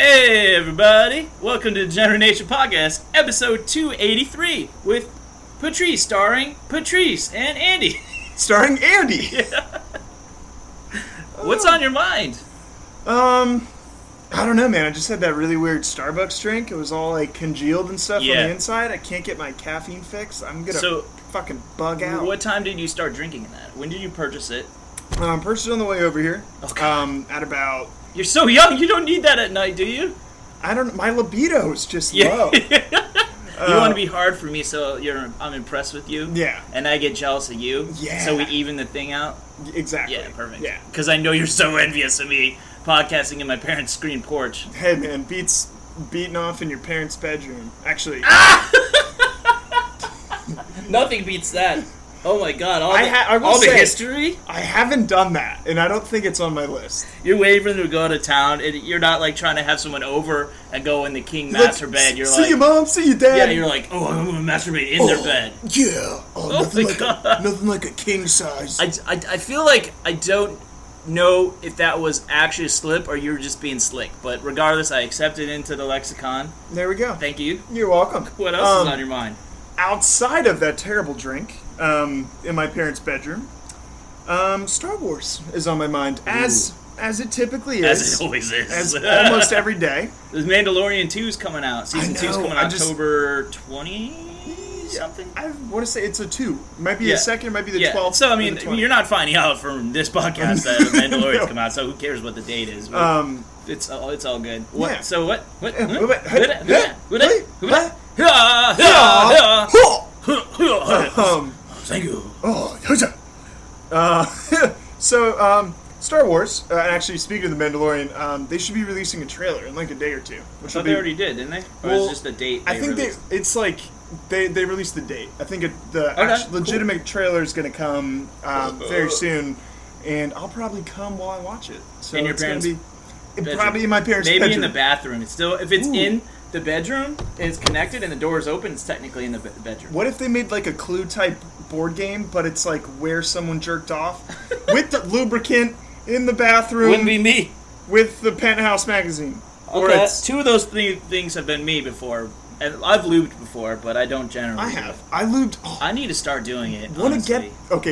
Hey everybody, welcome to the Generation Nation Podcast, episode 283 with Patrice, starring Patrice and Andy. Starring Andy! Yeah. What's on your mind? I don't know, man. I just had that really weird Starbucks drink. It was all like congealed and stuff on the inside. I can't get my caffeine fix. I'm gonna fucking bug out. What time did you start drinking that? When did you purchase it? Purchased it on the way over here. Okay. At about... You're so young, you don't need that at night, do you? I don't... My libido is just low. You want to be hard for me, so I'm impressed with you. Yeah. And I get jealous of you. Yeah. So we even the thing out. Exactly. Yeah, perfect. Yeah. Because I know you're so envious of me podcasting in my parents' screen porch. Hey, man, beating off in your parents' bedroom. Actually... Nothing beats that. Oh my god, all the history? I haven't done that, and I don't think it's on my list. You're waiting for them to go out of town, and you're not like trying to have someone over and go in the king master bed. You're see like, your mom, see your dad. Yeah, you're like, oh, I'm going to masturbate in their bed. Yeah. Nothing like a king size. I feel like I don't know if that was actually a slip or you were just being slick, but regardless, I accept it into the lexicon. There we go. Thank you. You're welcome. What else is on your mind? Outside of that terrible drink, in my parents' bedroom, Star Wars is on my mind, as it typily is. As it always is. As almost every day. The Mandalorian 2 is coming out. Season 2 is coming out October 20-something? I want to say it's a 2. Might be a second, might be the 12th. So, I mean, you're not finding out from this podcast that The Mandalorian's come out, so who cares what the date is? It's all good. What? Yeah. So what? Thank you. Star Wars. Actually, speaking of the Mandalorian, they should be releasing a trailer in like a day or two. Which they already did, didn't they? Or is just the date? I think it's like they released the date. I think legitimate trailer is going to come very soon, and I'll probably come while I watch it. So in your parents' probably in my parents' bedroom. Maybe in the bathroom. It's still if it's in the bedroom and it's connected and the door is open, it's technically in the bedroom. What if they made like a Clue type board game, but it's like where someone jerked off with the lubricant in the bathroom? Wouldn't be me. With the Penthouse magazine. Okay, two of those things have been me before. And I've lubed before, but I don't generally. I have. I lubed. I need to start doing it.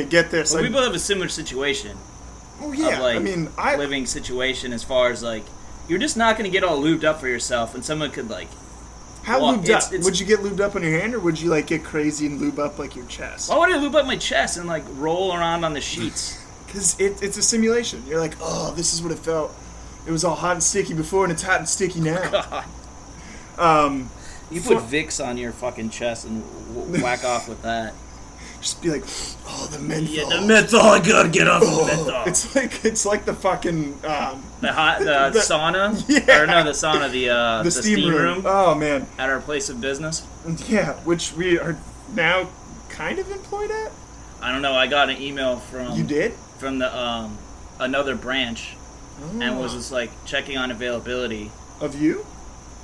Get this. Well, we both have a similar situation. Oh yeah. Of, living situation as far as like you're just not going to get all lubed up for yourself, and someone could like. How lubed up? Would you get lubed up on your hand, or would you like get crazy and lube up like your chest? Why would I lube up my chest and like roll around on the sheets? Because it's a simulation. You're like, oh, this is what it felt. It was all hot and sticky before, and it's hot and sticky now. God. You put Vicks on your fucking chest and whack off with that. Just be like, oh, the menthol. Yeah, the menthol. I gotta get off the menthol. It's like the fucking the sauna. Yeah. Or no, the sauna. The steam room. Oh man. At our place of business. Yeah, which we are now kind of employed at. I don't know. I got an email from. You did? From the another branch, and was just like checking on availability. Of you?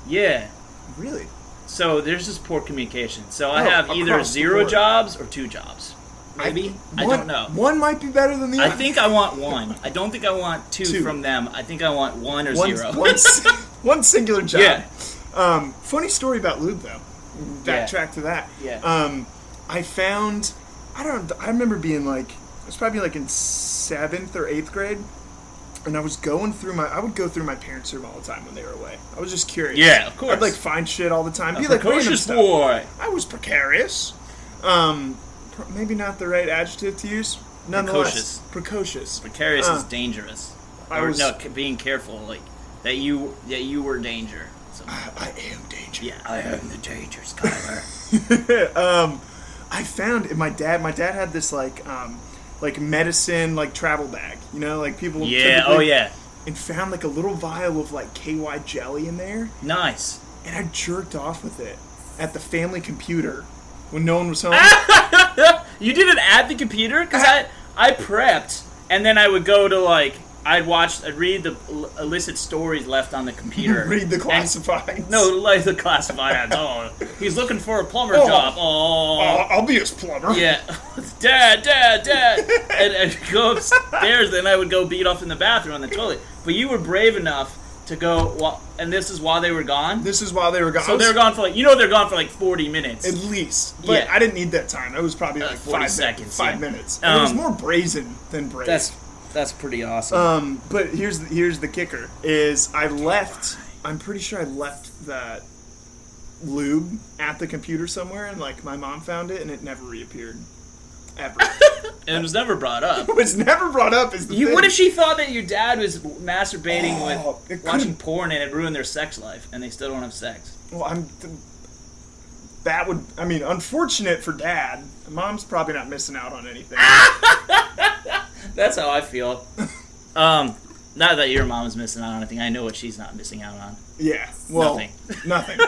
Yeah. Really? So there's just poor communication. So I have either 0 jobs or 2 jobs. Maybe? I don't know. One might be better than the other. I think I want 1. I don't think I want 2 from them. I think I want 1 or 0. One singular job. Yeah. Funny story about lube though. Backtrack to that. Yeah. I remember being like, I was probably like in 7th or 8th grade. And I would go through my parents' room all the time when they were away. I was just curious. Yeah, of course. I'd like find shit all the time. Be like precocious boy. I was precarious. Maybe not the right adjective to use. Nonetheless, precocious. Precarious is dangerous. Being careful, like that you were danger. So. I am danger. Yeah, I am the danger, Skyler. I found my dad had this like medicine, like travel bag, you know, like people. And found like a little vial of like KY jelly in there. Nice. And I jerked off with it at the family computer when no one was home. You did it at the computer? Because I prepped, and then I would go to like I'd read the illicit stories left on the computer. Read the classifieds. No, like the classifieds. Oh, he's looking for a plumber job. Oh, I'll be his plumber. Yeah. Dad. And I'd go upstairs, then I would go beat off in the bathroom on the toilet. But you were brave enough to go, and this is while they were gone? This is while they were gone. So they were gone for they're gone for 40 minutes. At least. But I didn't need that time. It was probably 40 seconds. 5 minutes. And it was more brazen than brave. That's pretty awesome. But here's the kicker, is I'm pretty sure I left that lube at the computer somewhere, and my mom found it, and it never reappeared. Ever. And it was never brought up. It was never brought up as the thing. What if she thought that your dad was masturbating with watching porn and it ruined their sex life, and they still don't have sex? Well, unfortunate for Dad. Mom's probably not missing out on anything. That's how I feel. Not that your mom is missing out on anything. I know what she's not missing out on. Yeah. Well, nothing.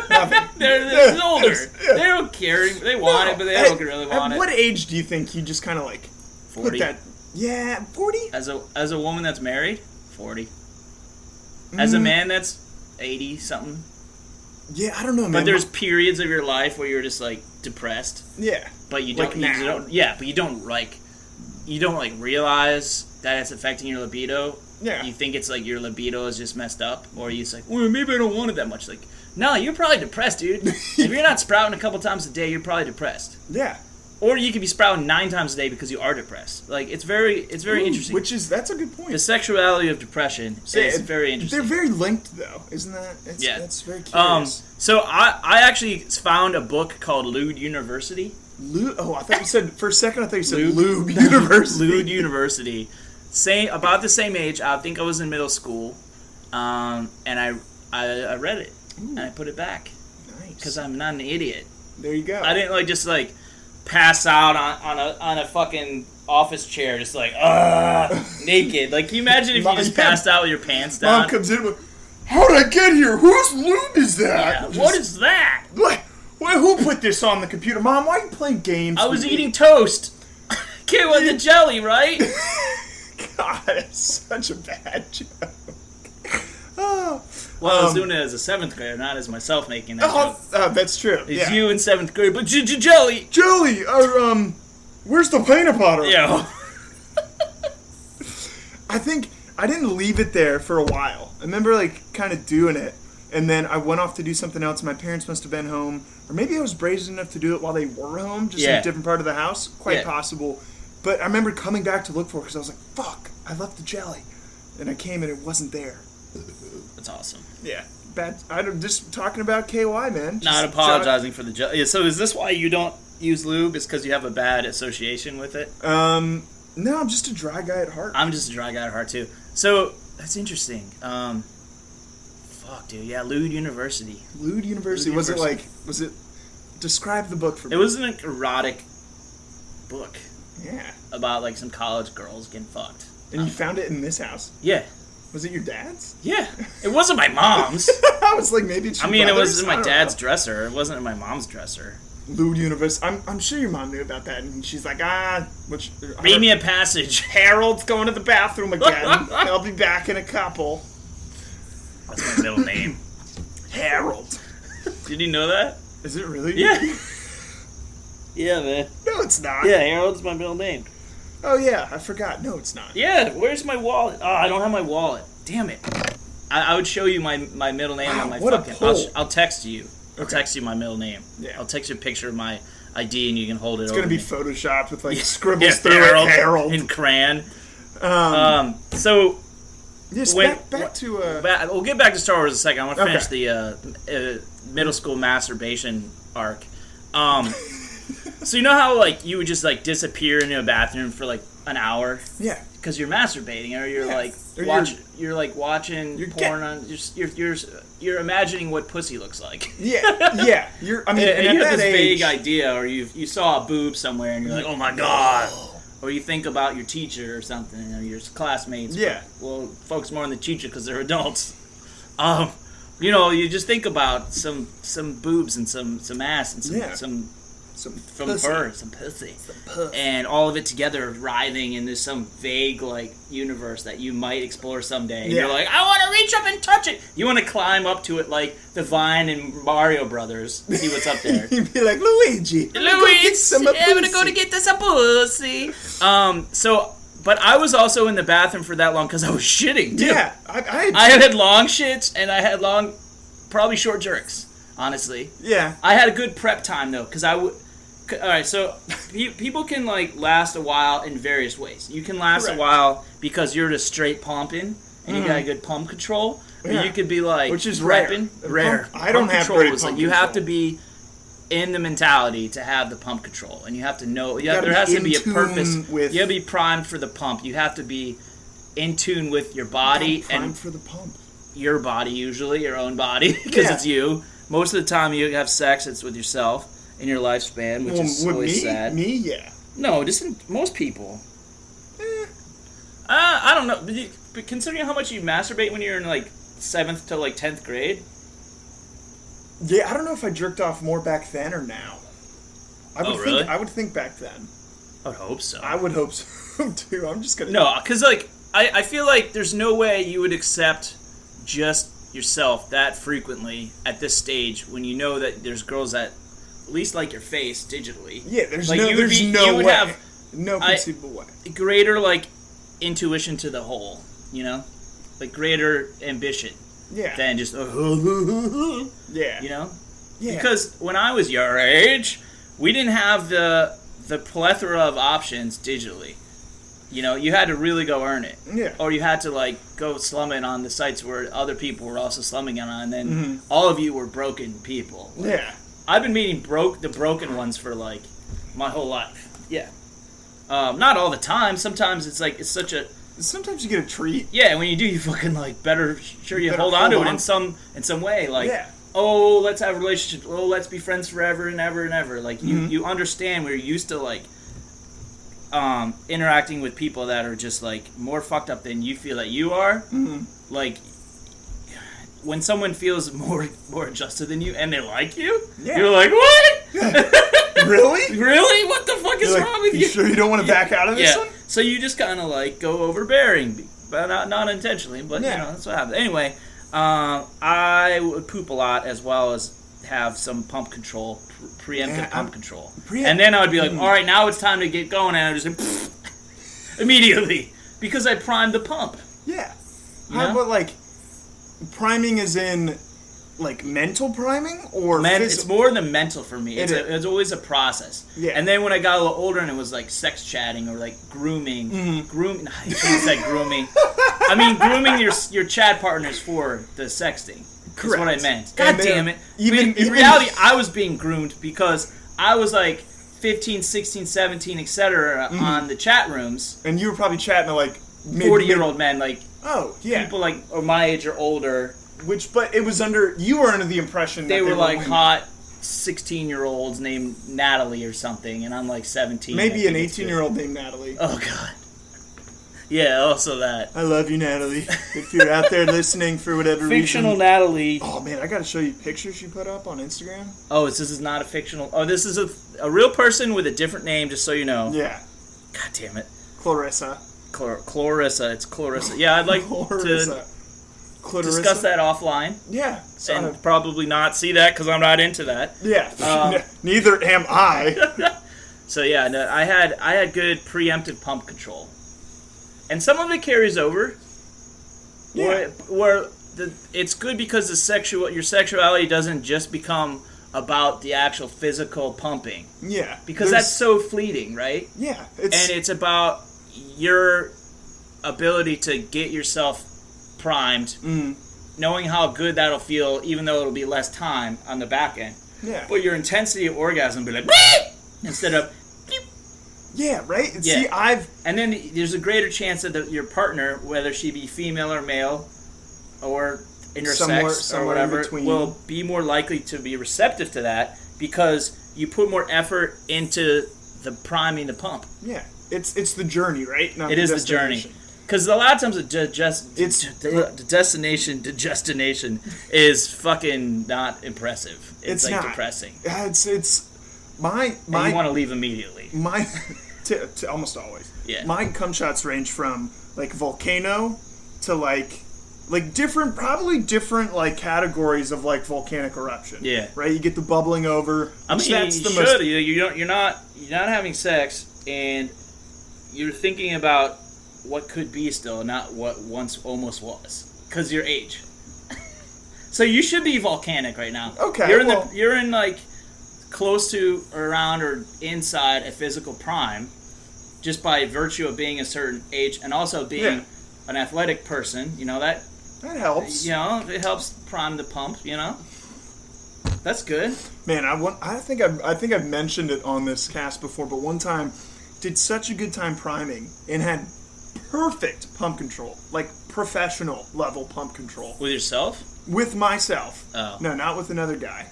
They're older. Yeah. They don't care. They want it, but they don't really want it. At what age do you think you just kind of 40. Put that? Yeah, 40. As a woman that's married, 40. As a man that's 80 something. Yeah, I don't know, man. But there's periods of your life where you're just depressed. Yeah. But you don't. But you don't realize that it's affecting your libido. Yeah. You think it's your libido is just messed up, or you well, maybe I don't want it that much. No, you're probably depressed, dude. If you're not sprouting a couple times a day, you're probably depressed. Yeah. Or you could be sprouting 9 times a day because you are depressed. It's very interesting. That's a good point. The sexuality of depression is very interesting. They're very linked, though, isn't that? Yeah. That's very curious. So I actually found a book called Lube University. I thought you said, for a second, I thought you said Lube University. Lube University. About the same age. I think I was in middle school, and I read it. Ooh. And I put it back. Nice. Because I'm not an idiot. There you go. I didn't just pass out on a fucking office chair, just naked. Can you imagine if you just passed out with your pants down? Mom comes in with, how did I get here? Whose lube is that? Yeah, what is that? Who put this on the computer? Mom, why are you playing games? I was eating toast. Kid with the jelly, right? God, it's such a bad joke. Oh. Well, I was doing it as a 7th grader, not as myself making that joke. That's true. It's you in 7th grade, but jelly. Jelly. Where's the peanut butter? Yeah. I think I didn't leave it there for a while. I remember kind of doing it, and then I went off to do something else. My parents must have been home, or maybe I was brazen enough to do it while they were home, just in a different part of the house. Quite possible. But I remember coming back to look for it because I was like, "Fuck, I left the jelly," and I came and it wasn't there. That's awesome. Yeah, bad. I'm just talking about KY, man. Not apologizing for the jelly. Yeah, so is this why you don't use lube? Is because you have a bad association with it? No, I'm just a dry guy at heart. I'm just a dry guy at heart too. So that's interesting. Fuck, dude. Yeah, Lube University. Lube University. Was it? Describe the book for me. It was an erotic book. Yeah. About some college girls getting fucked. And you found it in this house? Yeah. Was it your dad's? Yeah. It wasn't my mom's. I was maybe it's your brother's? It was in my dad's dresser. It wasn't in my mom's dresser. Lube University. I'm sure your mom knew about that, and she's like, read me a passage. Harold's going to the bathroom again. I'll be back in a couple. That's my middle name. Harold. Did you know that? Is it really? Yeah. Yeah, man. No, it's not. Yeah, Harold's my middle name. Oh, yeah, I forgot. No, it's not. Yeah, where's my wallet? Oh, I don't have my wallet. Damn it. I would show you my middle name on my fucking... I'll text you. I'll text you my middle name. Yeah. I'll text you a picture of my ID and you can hold it over. It's going to be photoshopped with scribbles through it. Harold. In crayon. So... Yes, back to... we'll get back to Star Wars in a second. I want to finish the middle school masturbation arc. So you know how you would just disappear into a bathroom for an hour? Yeah. Because you're masturbating, or you're watching porn on. You're imagining what pussy looks like. Yeah. You have this vague idea, or you saw a boob somewhere, and you're like, oh my god. Or you think about your teacher or something, or your classmates. Yeah. Well, focus more on the teacher because they're adults. You just think about some boobs and some ass and some pussy. And all of it together writhing in some vague universe that you might explore someday. And you're like, I want to reach up and touch it. You want to climb up to it like the vine in Mario Brothers. See what's up there. You'd be like, Luigi, I'm gonna go to get some pussy. So But I was also in the bathroom for that long because I was shitting, too. Yeah. I had long shits, and I had probably short jerks, honestly. Yeah. I had a good prep time, though, because I would... All right, so people can, like, last a while in various ways. You can last a while because you're just straight pumping, and you got a good pump control. Or you could be, like... Which is repping. Rare. I don't have great pump control. You have to be... in the mentality to have the pump control, and you have to know. There has to be a purpose. You have to be primed for the pump. You have to be in tune with your body primed for the pump. Your body, usually your own body, because it's you. Most of the time, you have sex. It's with yourself in your lifespan, which is always sad. Me, yeah. No, just most people. I don't know. But considering how much you masturbate when you're in like 7th to like 10th grade. Yeah, I don't know if I jerked off more back then or now. Really? I would think back then. I would hope so. I would hope so, too. I'm just gonna... No, because, like, I feel like there's no way you would accept just yourself that frequently at this stage when you know that there's girls that at least like your face digitally. Yeah, there's like, no way. Have no conceivable way. Greater, like, intuition to the whole, you know? Like, greater ambition. Yeah. Than just, yeah. You know? Yeah. Because when I was your age, we didn't have the plethora of options digitally. You know, you had to really go earn it. Yeah. Or you had to, like, go slum it on the sites where other people were also slumming it on, and then all of you were broken people. Like, yeah. I've been meeting the broken ones for, like, my whole life. Yeah. Not all the time. Sometimes it's, like, it's such a... Sometimes you get a treat. Yeah, when you do, you fucking, like, better hold on to it in some way. Like, oh, let's have a relationship. Oh, let's be friends forever and ever and ever. Like, you understand we're used to, like, interacting with people that are just, like, more fucked up than you feel that you are. Like, when someone feels more adjusted than you and they like you, you're like, what? Really? Really? What the fuck is wrong with you? You sure you don't want to back out of this one? So you just kind of, like, go overbearing, but not intentionally, but, you know, that's what happens. Anyway, I would poop a lot as well as have some pump control, preemptive pump control. And then I would be like, all right, now it's time to get going, and I would just immediately, because I primed the pump. Yeah. But, like, priming is in... Like, mental priming? Or it's more than mental for me. It's always a process. Yeah. And then when I got a little older and it was, like, sex chatting or, like, grooming. Grooming. I shouldn't say grooming. I mean, grooming your chat partners for the sexting. Correct. That's what I meant. God damn it. In reality, I was being groomed because I was, like, 15, 16, 17, etc. On the chat rooms. And you were probably chatting to, like... 40-year-old men, like... Oh, yeah. People, like, or my age or older... But it was you were under the impression that they were like hot 16-year-olds named Natalie or something, and I'm like 17. Maybe an 18-year-old named Natalie. Oh, God. Yeah, also that. I love you, Natalie. If you're out there listening for whatever reason. Fictional Natalie. Oh, man, I got to show you pictures she put up on Instagram. Oh, this is not a fictional... Oh, this is a real person with a different name, just so you know. Yeah. God damn it. Clarissa. Clarissa. It's Clarissa. Yeah, I'd like to... discuss that offline. Yeah. And probably not see that because I'm not into that. Yeah. Neither am I. So yeah, no, I had good preemptive pump control. And some of it carries over. Yeah. Where it's good because your sexuality doesn't just become about the actual physical pumping. Yeah. Because that's so fleeting, right? Yeah. And it's about your ability to get yourself primed, knowing how good that'll feel, even though it'll be less time on the back end. Yeah. But your intensity of orgasm will be like, instead of... Yeah, right? Yeah. See, and then there's a greater chance that your partner, whether she be female or male, or intersex or whatever, will be more likely to be receptive to that because you put more effort into the priming the pump. Yeah. It's the journey, right? Not it is the journey. Because a lot of times the destination is fucking not impressive. It's like not depressing. It's my and you want to leave immediately. Almost always. Yeah. My cum shots range from like volcano to like probably different like categories of like volcanic eruption. Yeah. Right. You get the bubbling over. I mean, you're not having sex and you're thinking about what could be still, not what once almost was, because your age. So you should be volcanic right now. Okay, you're in like close to, or around, or inside a physical prime, just by virtue of being a certain age and also being an athletic person. You know that helps. You know, it helps prime the pump. You know, that's good. Man, I think I've mentioned it on this cast before, but one time did such a good time priming and had perfect pump control, like professional level pump control. With yourself? With myself. Oh. No, not with another guy.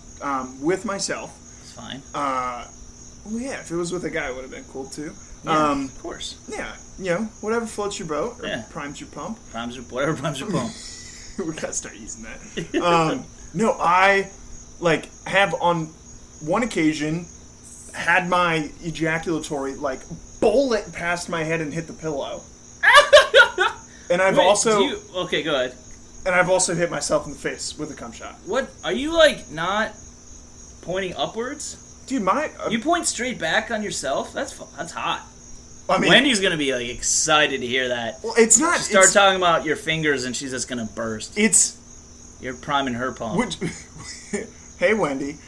With myself. It's fine. Well, yeah, if it was with a guy, it would have been cool too. Yeah, of course. Yeah, you know, whatever floats your boat or Yeah. primes your pump. Whatever primes your pump. We gotta start using that. No, I have on one occasion had my ejaculatory bullet past my head and hit the pillow. And I've okay, go ahead. And I've also hit myself in the face with a cum shot. What are you not pointing upwards? Dude, you point straight back on yourself. That's hot. I mean, Wendy's gonna be excited to hear that. Well, it's not. Start talking about your fingers, and she's just gonna burst. You're priming her pump. Hey, Wendy.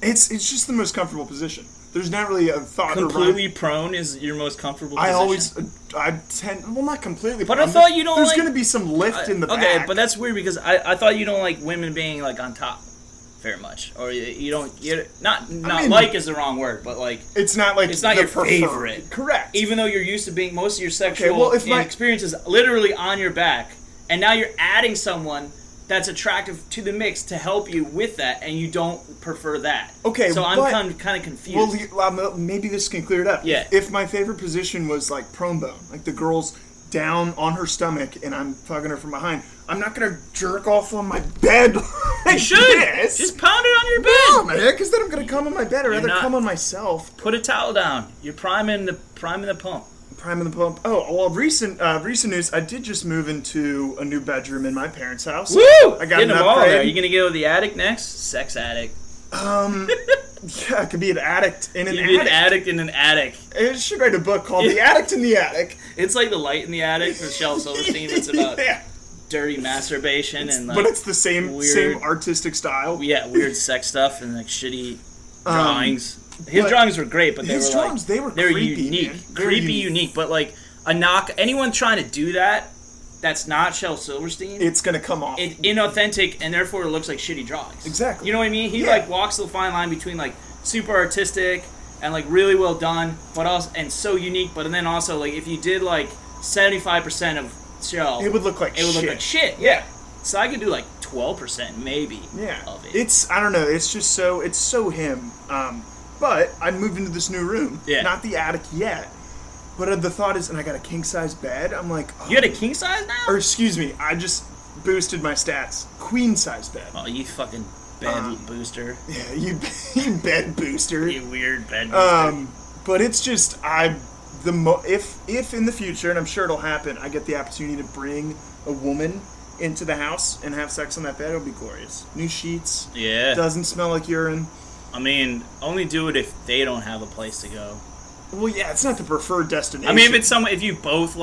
It's just the most comfortable position. There's not really a thought. Completely prone is your most comfortable position? I tend, well, not completely. But I thought you don't There's going to be some lift in the back. Okay, but that's weird because I thought you don't like women being on top very much, or you don't. Not like is the wrong word, but it's not it's not your favorite. Correct. Even though you're used to being most of your sexual experience is literally on your back, and now you're adding someone that's attractive to the mix to help you with that, and you don't prefer that. Okay, so I'm kind of confused. Well, maybe this can clear it up. Yeah. If my favorite position was prone bone, the girl's down on her stomach and I'm fucking her from behind, I'm not gonna jerk off on my bed. You should just pound it on your bed. No, man, because then I'm gonna come on my bed. I'd rather come on myself. Put a towel down. You're priming the pump. Priming the pump. Oh, well, recent news. I did just move into a new bedroom in my parents' house. Woo! I got an upgrade. All there. Are you gonna go to the attic next? Sex addict. Yeah, it could be an addict in an attic. You'd be an addict in an attic. I should write a book called The Addict in the Attic. It's like The Light in the Attic with Shel Silverstein. It's about dirty masturbation but it's the same artistic style. Yeah, weird sex stuff and shitty drawings. His drawings were great, but they were creepy, unique. Man. Creepy, unique, but anyone trying to do that's not Shel Silverstein. It's gonna come off. It's inauthentic, and therefore it looks like shitty drawings. Exactly. You know what I mean? He walks the fine line between super artistic and really well done, but also and so unique. But then also if you did 75% of Shel, it would look like shit. Yeah. So I could do 12% maybe. Yeah. Of it. It's I don't know. It's just so him. But I moved into this new room. Yeah. Not the attic yet. But the thought is, and I got a king size bed. I'm like, you got a king size now? Or excuse me, I just boosted my stats. Queen size bed. Oh, you fucking bed booster. Yeah, you bed booster. You weird bed booster. But it's just if in the future, and I'm sure it'll happen, I get the opportunity to bring a woman into the house and have sex on that bed, it'll be glorious. New sheets. Yeah. Doesn't smell like urine. I mean, only do it if they don't have a place to go. Well, yeah, it's not the preferred destination. I mean, if you both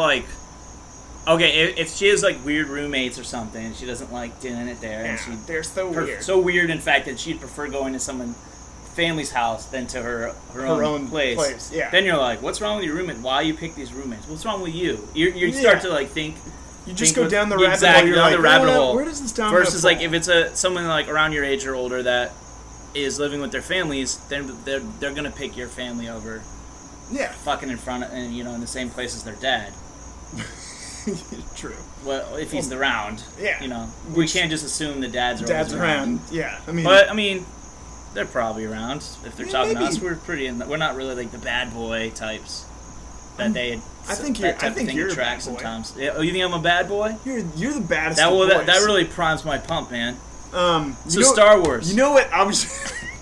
okay, if she has weird roommates or something, and she doesn't like doing it there, and they're so weird. So weird, in fact, that she'd prefer going to someone's family's house than to her own place. Yeah. Then you're like, what's wrong with your roommate? Why you pick these roommates? What's wrong with you? You start to think. You just go down the rabbit hole. You're down the rabbit hole. Where does this down versus if it's someone around your age or older that is living with their families, then they're gonna pick your family over. Yeah. Fucking in front of, and in the same place as their dad. True. Well, if he's around. Yeah. We can't just assume the dad's around. Yeah. I mean, they're probably around if they're talking to us. We're not really the bad boy types that they. I think you're a bad boy. Sometimes. Yeah. Oh, you think I'm a bad boy? You're the baddest. That really primes my pump, man. Star Wars. You know what? I was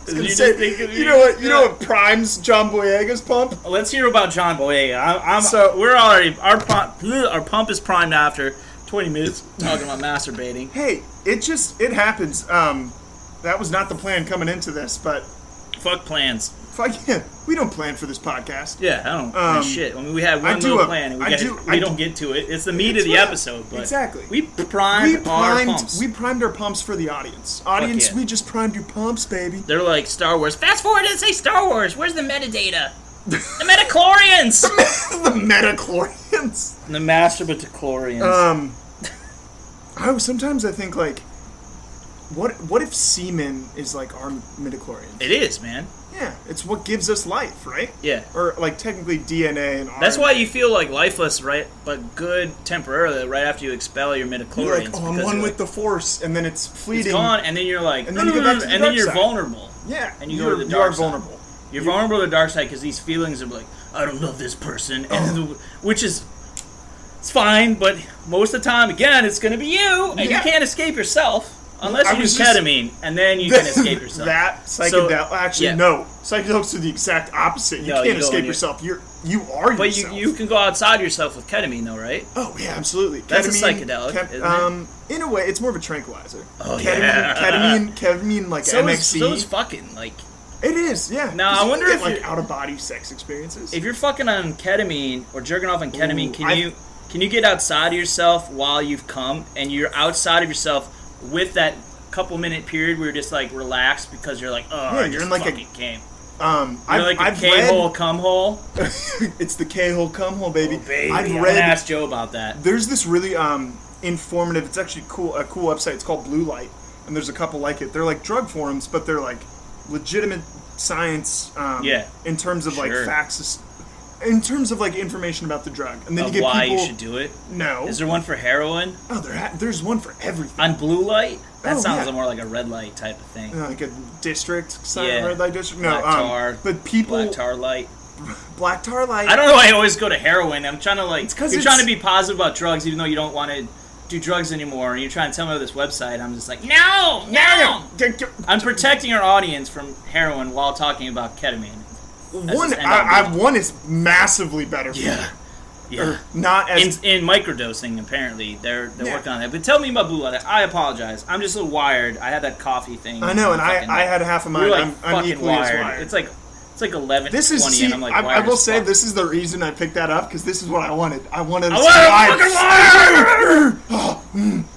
gonna say. You know what primes John Boyega's pump? Let's hear about John Boyega. We're already our pump is primed after 20 minutes talking about masturbating. Hey, it happens. That was not the plan coming into this, but fuck plans. Fuck yeah. We don't plan for this podcast. Yeah, I don't plan shit. I mean, we had one little plan, and we don't get to it. It's the meat of the episode, but exactly. We primed our pumps. We primed our pumps for the audience. Audience, we just primed your pumps, baby. They're like Star Wars. Fast forward and say Star Wars. Where's the metadata? The metachlorians! The metachlorians. The masturbatory-chlorians. Sometimes I think, like, what if semen is like our midichlorians? It is, man. Yeah, it's what gives us life, right? Yeah. Or, like, technically DNA and RNA. That's why you feel, like, lifeless, right? But good temporarily, right after you expel your midichlorians. You're like, oh, I'm one with the Force, and then it's fleeting. It's gone, and then you're like, and then you go back to the and then you're side. Vulnerable. Yeah. And you go to the dark side. vulnerable. You're vulnerable to the dark side because these feelings are like, I don't love this person, which is, it's fine, but most of the time, again, it's going to be you, and you can't escape yourself. Unless you use ketamine, and then you can escape yourself. That psychedelic, no. Psychedelics are the exact opposite. You can't escape yourself. You are yourself. But you can go outside yourself with ketamine, though, right? Oh, yeah, absolutely. That's ketamine, a psychedelic, isn't it? In a way, it's more of a tranquilizer. Oh, Ketamine, like MXC. So is fucking, like... It is, yeah. Now, I wonder if like out-of-body sex experiences. If you're fucking on ketamine, or jerking off on ketamine, can you get outside of yourself while you've come, and you're outside of yourself with that couple-minute period where you're just, like, relaxed because you're like, you're in like fucking came. You're like a K-hole, cum-hole. It's the K-hole, cum-hole, baby. Oh, baby. I'm gonna ask Joe about that. There's this really informative, it's actually a cool website. It's called Blue Light, and there's a couple like it. They're like drug forums, but they're like legitimate science in terms of like facts, in terms of like information about the drug, and then you get why people, you should do it. No, is there one for heroin? Oh, there's one for everything. On Blue Light, that sounds more like a red light type of thing. Like a district, red light district. No, black tar, but people black tar light. Black tar light. I don't know why I always go to heroin. I'm trying to you're trying to be positive about drugs, even though you don't want to do drugs anymore, and you're trying to tell me about this website. I'm just like, no. I'm protecting our audience from heroin while talking about ketamine. One is massively better. Yeah. Not as in microdosing. Apparently, they're working on that. But tell me about Blue Light. I apologize. I'm just a little wired. I had that coffee thing. I know, and I had half of mine. Like I'm equally wired. as wired. It's like 11:20, and I'm like, I will say this is the reason I picked that up because this is what I wanted. I wanted to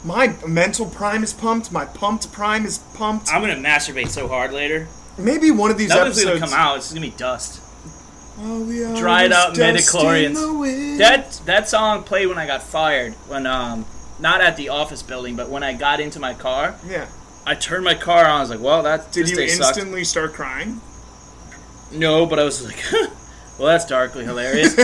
my mental prime is pumped. My pumped prime is pumped. I'm gonna masturbate so hard later. Maybe one of these episodes gonna come out. It's gonna be dust. Oh, dried up midichlorians. That song played when I got fired. When not at the office building, but when I got into my car. Yeah. I turned my car on. I was like, well, Did you instantly start crying? No, but I was like, well, that's darkly hilarious.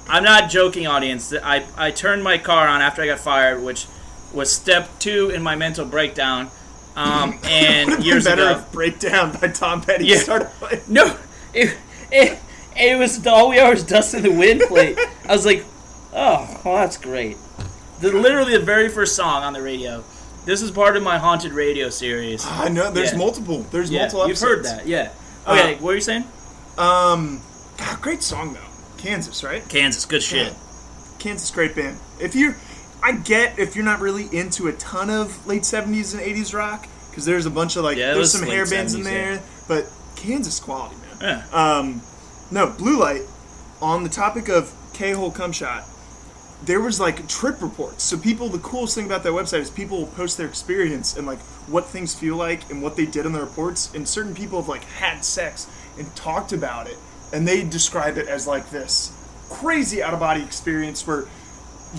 I'm not joking, audience. I turned my car on after I got fired, which was step 2 in my mental breakdown. And years ago, if Breakdown by Tom Petty started playing. No, it was All We Are Was Dust in the Wind plate. I was like, oh, well, that's great. Literally the very first song on the radio. This is part of my haunted radio series. I know. There's multiple. There's multiple episodes. You've heard that, yeah. Okay, what were you saying? Great song though. Kansas, right? Kansas, good shit. Kansas, great band. If you're not really into a ton of late 70s and 80s rock, because there's a bunch of there's some hair bands in there, but Kansas quality, man. Yeah. No, Blue Light. On the topic of K-hole cum shot, there was trip reports. So the coolest thing about that website is people will post their experience and what things feel like and what they did on the reports. And certain people have had sex and talked about it, and they describe it as this crazy out of body experience where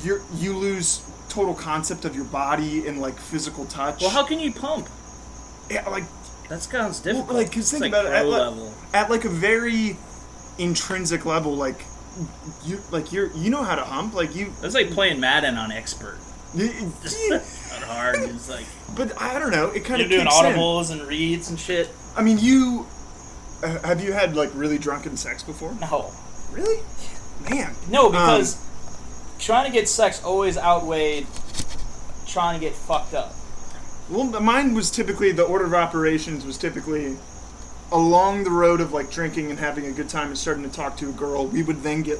you lose total concept of your body and physical touch. Well, how can you pump? Yeah, that sounds difficult. Well, because think about it at a very intrinsic level, you know how to hump, It's like playing Madden on expert. Not hard. It's But I don't know. It kind of you're doing audibles and reads and shit. I mean, have you had really drunken sex before? No. Really? Man. No, because trying to get sex always outweighed trying to get fucked up. Well, mine was typically, the order of operations was typically along the road of drinking and having a good time and starting to talk to a girl. We would then get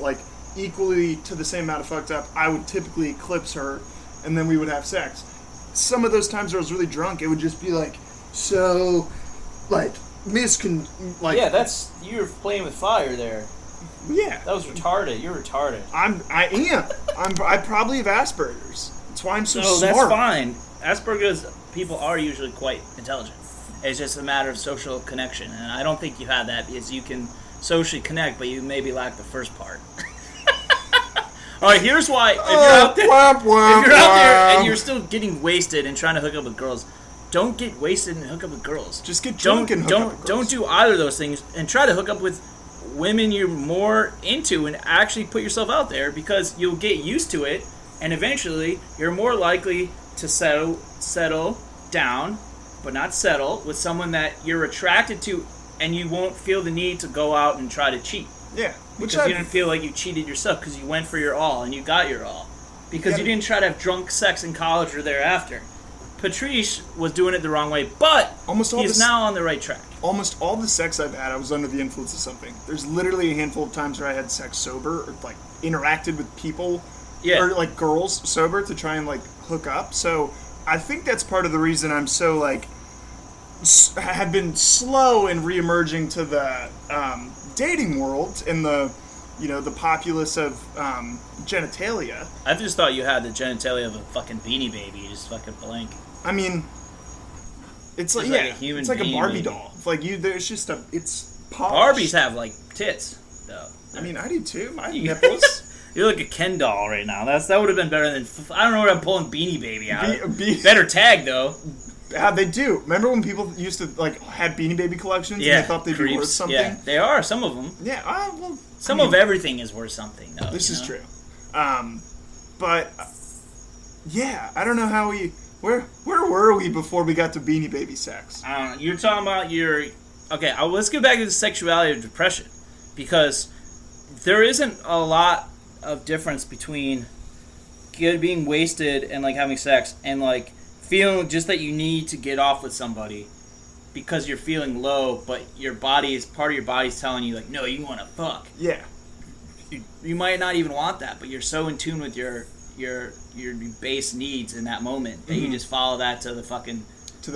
equally to the same amount of fucked up. I would typically eclipse her, and then we would have sex. Some of those times where I was really drunk, it would just be Yeah, you were playing with fire there. Yeah. That was retarded. You're retarded. I probably have Asperger's. That's why I'm so smart. That's fine. Asperger's people are usually quite intelligent. It's just a matter of social connection, and I don't think you have that because you can socially connect, but you maybe lack the first part. All right, here's why. If you're out there and you're still getting wasted and trying to hook up with girls, don't get wasted and hook up with girls. Just get drunk and hook up with girls. Don't do either of those things, and try to hook up with women you're more into and actually put yourself out there, because you'll get used to it, and eventually you're more likely to settle down, but not settle, with someone that you're attracted to, and you won't feel the need to go out and try to cheat. Yeah. Because you didn't feel like you cheated yourself, because you went for your all and you got your all. Because you didn't try to have drunk sex in college or thereafter. Patrice was doing it the wrong way, but he's now on the right track. Almost all the sex I've had, I was under the influence of something. There's literally a handful of times where I had sex sober, or like interacted with people, or like girls sober to try and like hook up. So I think that's part of the reason I'm so like have been slow in reemerging to the dating world and the populace of genitalia. I just thought you had the genitalia of a fucking Beanie Baby. You just fucking blank. I mean, it's like a human. It's like a Barbie doll. Like there's just it's polished. Barbies have like tits, though. I mean, I do too. My nipples. You're like a Ken doll right now. That would have been better than. I don't know what I'm pulling Beanie Baby out. Better tag though. They do. Remember when people used to like had Beanie Baby collections and they thought they'd be worth something? Yeah, they are. Some of them. Yeah. Some of everything is worth something, though. This is true. But yeah, I don't know how we. Where were we before we got to Beanie Baby sex? I don't know. You're talking about your. Okay, let's get back to the sexuality of depression, because there isn't a lot of difference between being wasted and like having sex and like feeling just that you need to get off with somebody because you're feeling low, but part of your body's telling you like, no, you want to fuck. Yeah. You might not even want that, but you're so in tune with your base needs in that moment that you just follow that to the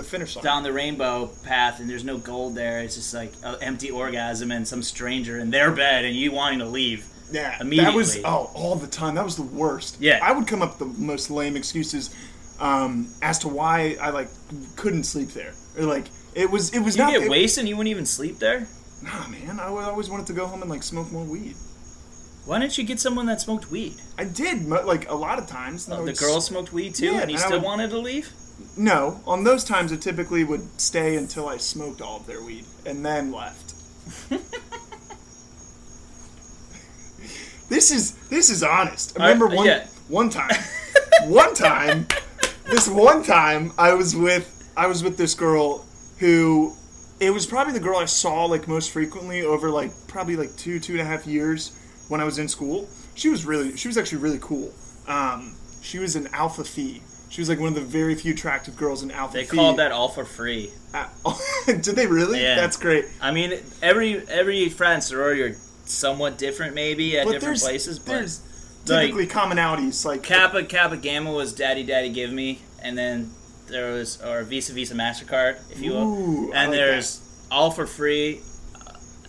finish line, down the rainbow path, and there's no gold there. It's just like an empty orgasm and some stranger in their bed and you wanting to leave. Yeah, immediately. That was all the time. That was the worst. Yeah, I would come up with the most lame excuses as to why I like couldn't sleep there, or like it was you not. You get wasted and you wouldn't even sleep there. Nah, man, I always wanted to go home and like smoke more weed. Why didn't you get someone that smoked weed? I did, like a lot of times. The girl smoked weed too, and you still wanted to leave? No, on those times I typically would stay until I smoked all of their weed and then left. This is honest. I remember one time I was with this girl who, it was probably the girl I saw like most frequently over like probably like 2.5 years when I was in school. She was actually really cool. She was an Alpha Phi. She was like one of the very few attractive girls in Alpha Phi. They called that Alpha Free. Did they really? Yeah. That's great. I mean, every frat and sorority are somewhat different maybe at different places, but there's typically commonalities like Kappa Gamma was Daddy Give Me, and then there was Visa MasterCard, if you will. Ooh, and like there's Alpha Free,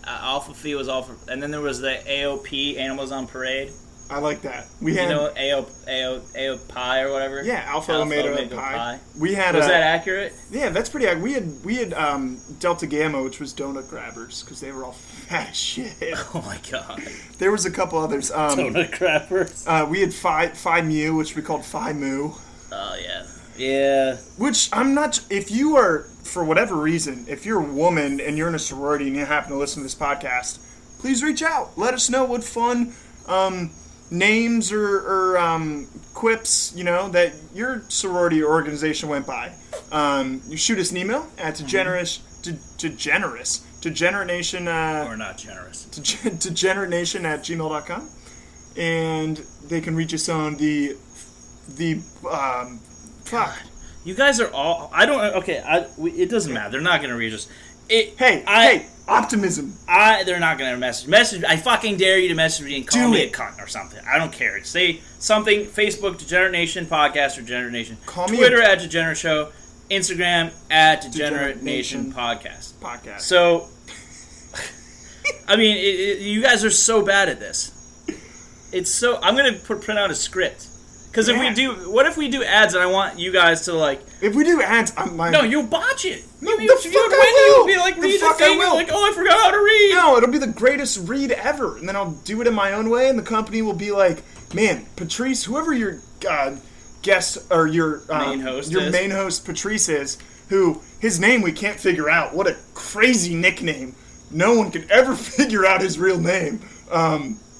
Alpha Phi was Alpha, and then there was the AOP, Animals on Parade. I like that. We had AO Pi or whatever. Yeah, Alpha Omega Pi. We had was that accurate? Yeah, that's pretty accurate. We had Delta Gamma, which was donut grabbers because they were all fat as shit. Oh my god. There was a couple others. Donut grabbers. We had Phi Mu, which we called Phi Mu. Oh yeah. Yeah. Which I'm not. If you are, for whatever reason, if you're a woman and you're in a sorority and you happen to listen to this podcast, please reach out. Let us know what fun names or quips, that your sorority or organization went by. You shoot us an email at degeneration or not generous. degeneration@gmail.com, and they can reach us on the God, you guys are all. I don't. Okay, it doesn't matter. They're not going to reach us. Hey, optimism. They're not going to message. I fucking dare you to message me and call me a cunt or something. I don't care. Say something. Facebook, Degenerate Nation Podcast or Degenerate Nation. Twitter at Degenerate Show. Instagram at Degenerate Nation Podcast. So, I mean, you guys are so bad at this. It's so... I'm going to print out a script. Because if we do... What if we do ads and I want you guys to, like... If we do ads, I'm like... No, you'll botch it. You'll be like, read the thing, like, oh, I forgot how to read. No, it'll be the greatest read ever. And then I'll do it in my own way, and the company will be like, man, Patrice, whoever your guest or your main host Patrice is, who his name we can't figure out. What a crazy nickname. No one could ever figure out his real name.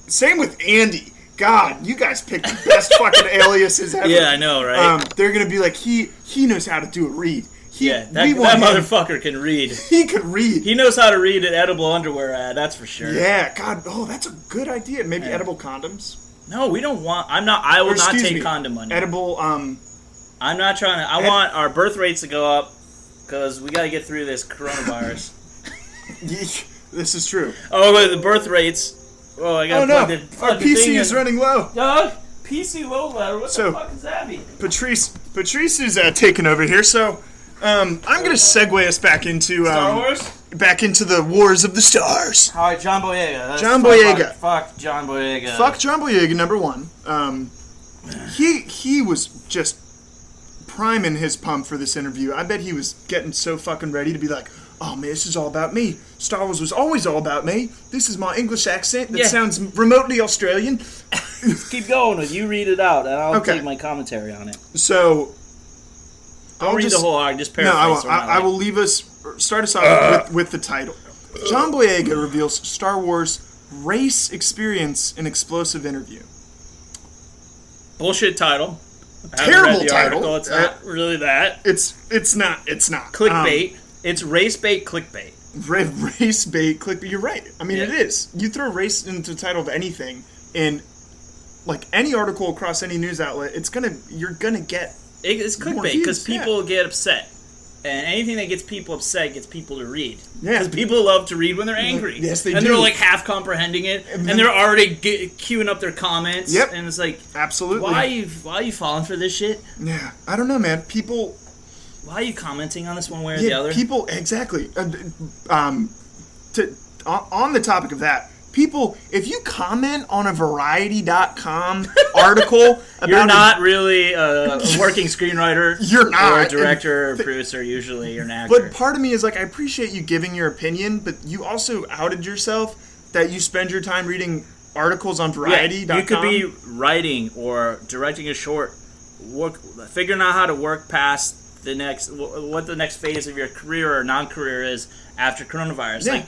Same with Andy. God, you guys picked the best fucking aliases ever. Yeah, I know, right? They're going to be like, he knows how to do a read. That motherfucker can read. He can read. He knows how to read an edible underwear ad, that's for sure. Yeah, God, that's a good idea. Maybe edible condoms? No, we don't want... I will not take condom money. Edible, I'm not trying to... I want our birth rates to go up, because we got to get through this coronavirus. This is true. Oh, but the birth rates... Oh, I got no. Our PC is running low. PC low level. What the fuck does that mean? Patrice is taking over here, so I'm going to segue us back into... Star Wars? Back into the Wars of the Stars. All right, John Boyega. Fuck John Boyega. Fuck John Boyega, number one. He was just priming his pump for this interview. I bet he was getting so fucking ready to be like, oh man, this is all about me. Star Wars was always all about me. This is my English accent that sounds remotely Australian. Keep going. You read it out, and I'll take my commentary on it. So, I'll read the whole arc. Just paraphrase. No, I will leave us. Start us off with the title. John Boyega reveals Star Wars race experience in explosive interview. Bullshit title. Terrible title. Article. It's not really that. It's not. Clickbait. It's race bait clickbait. Race bait clickbait. You're right. I mean, it is. You throw race into the title of anything, and like any article across any news outlet, you're gonna get. It's clickbait because people get upset, and anything that gets people upset gets people to read. Yeah, because people love to read when they're angry. Yes, they do. And they're like half comprehending it, and they're already queuing up their comments. Yep, and it's like, absolutely. Why are you falling for this shit? Yeah, I don't know, man. People. Why are you commenting on this one way or the other? People, exactly. On the topic of that, people, if you comment on a Variety.com article about... You're not really a working screenwriter. You're not. Or a director or producer, usually. You're an actor. But part of me is like, I appreciate you giving your opinion, but you also outed yourself that you spend your time reading articles on Variety.com. You could be writing or directing a short, figuring out how to work past... what the next phase of your career or non-career is after coronavirus. Like,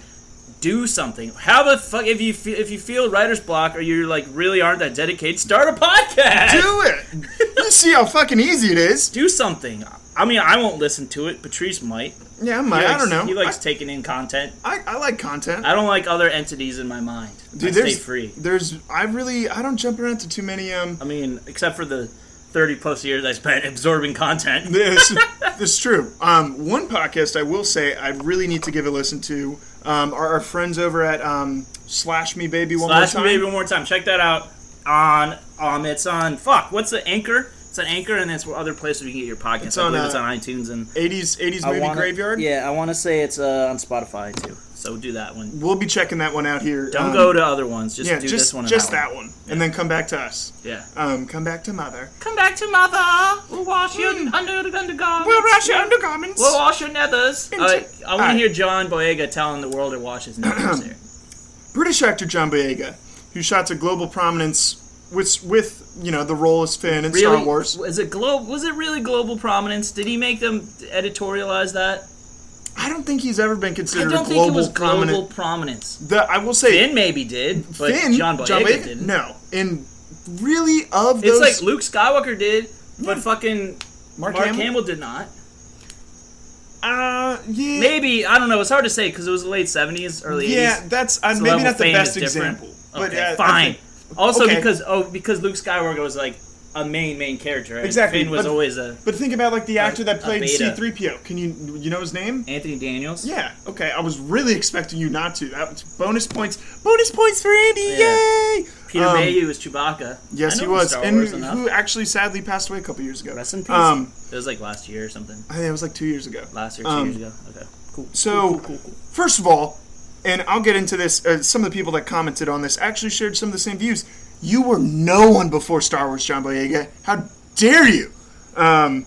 do something. How the fuck if you feel writer's block or you like really aren't that dedicated, start a podcast. Do it. You see how fucking easy it is. Do something. I mean, I won't listen to it. Patrice might. Yeah, I might. I don't know. He likes taking in content. I like content. I don't like other entities in my mind. Dude, I stay free. I don't jump around to too many. I mean, except for the 30-plus years I spent absorbing content. This is true. One podcast I will say I really need to give a listen to are our friends over at Slash Me Baby One More Time. Slash Me Baby One More Time. Check that out it's on, what's the Anchor? It's on Anchor, and it's other places you can get your podcast. It's on iTunes. And 80s Movie Graveyard? Yeah, I want to say it's on Spotify, too. So do that one. We'll be checking that one out here. Don't go to other ones. Just do this one and just that one. And then come back to us. Yeah. Come back to Mother. Come back to Mother. We'll wash your undergarments. We'll wash your undergarments. We'll wash your nethers. I want to hear John Boyega telling the world to wash his nethers here. British actor John Boyega, who shot to global prominence with the role as Finn in Star Wars. Was it really global prominence? Did he make them editorialize that? I don't think he's ever been considered global prominence. I will say Finn maybe did, but John Boyega didn't. No, and really those. It's like Luke Skywalker did, but fucking Mark Hamill did not. Yeah. Maybe, I don't know. It's hard to say because it was the late 70s, early 80s. Yeah, that's maybe not the best example. Okay, fine. Also because Luke Skywalker was like a main character. Right? Exactly. Finn was always a. But think about like the actor that played beta. C-3PO. Can you know his name? Anthony Daniels. Yeah. Okay. I was really expecting you not to. That was bonus points. Bonus points for Andy! Yay! Peter Mayhew was Chewbacca. Yes, he was, and who actually sadly passed away a couple years ago. Rest in peace. It was like last year or something. I think it was like 2 years ago. Last year, 2 years ago. Okay. Cool. So, cool. First of all, and I'll get into this. Some of the people that commented on this actually shared some of the same views. You were no one before Star Wars, John Boyega. How dare you? In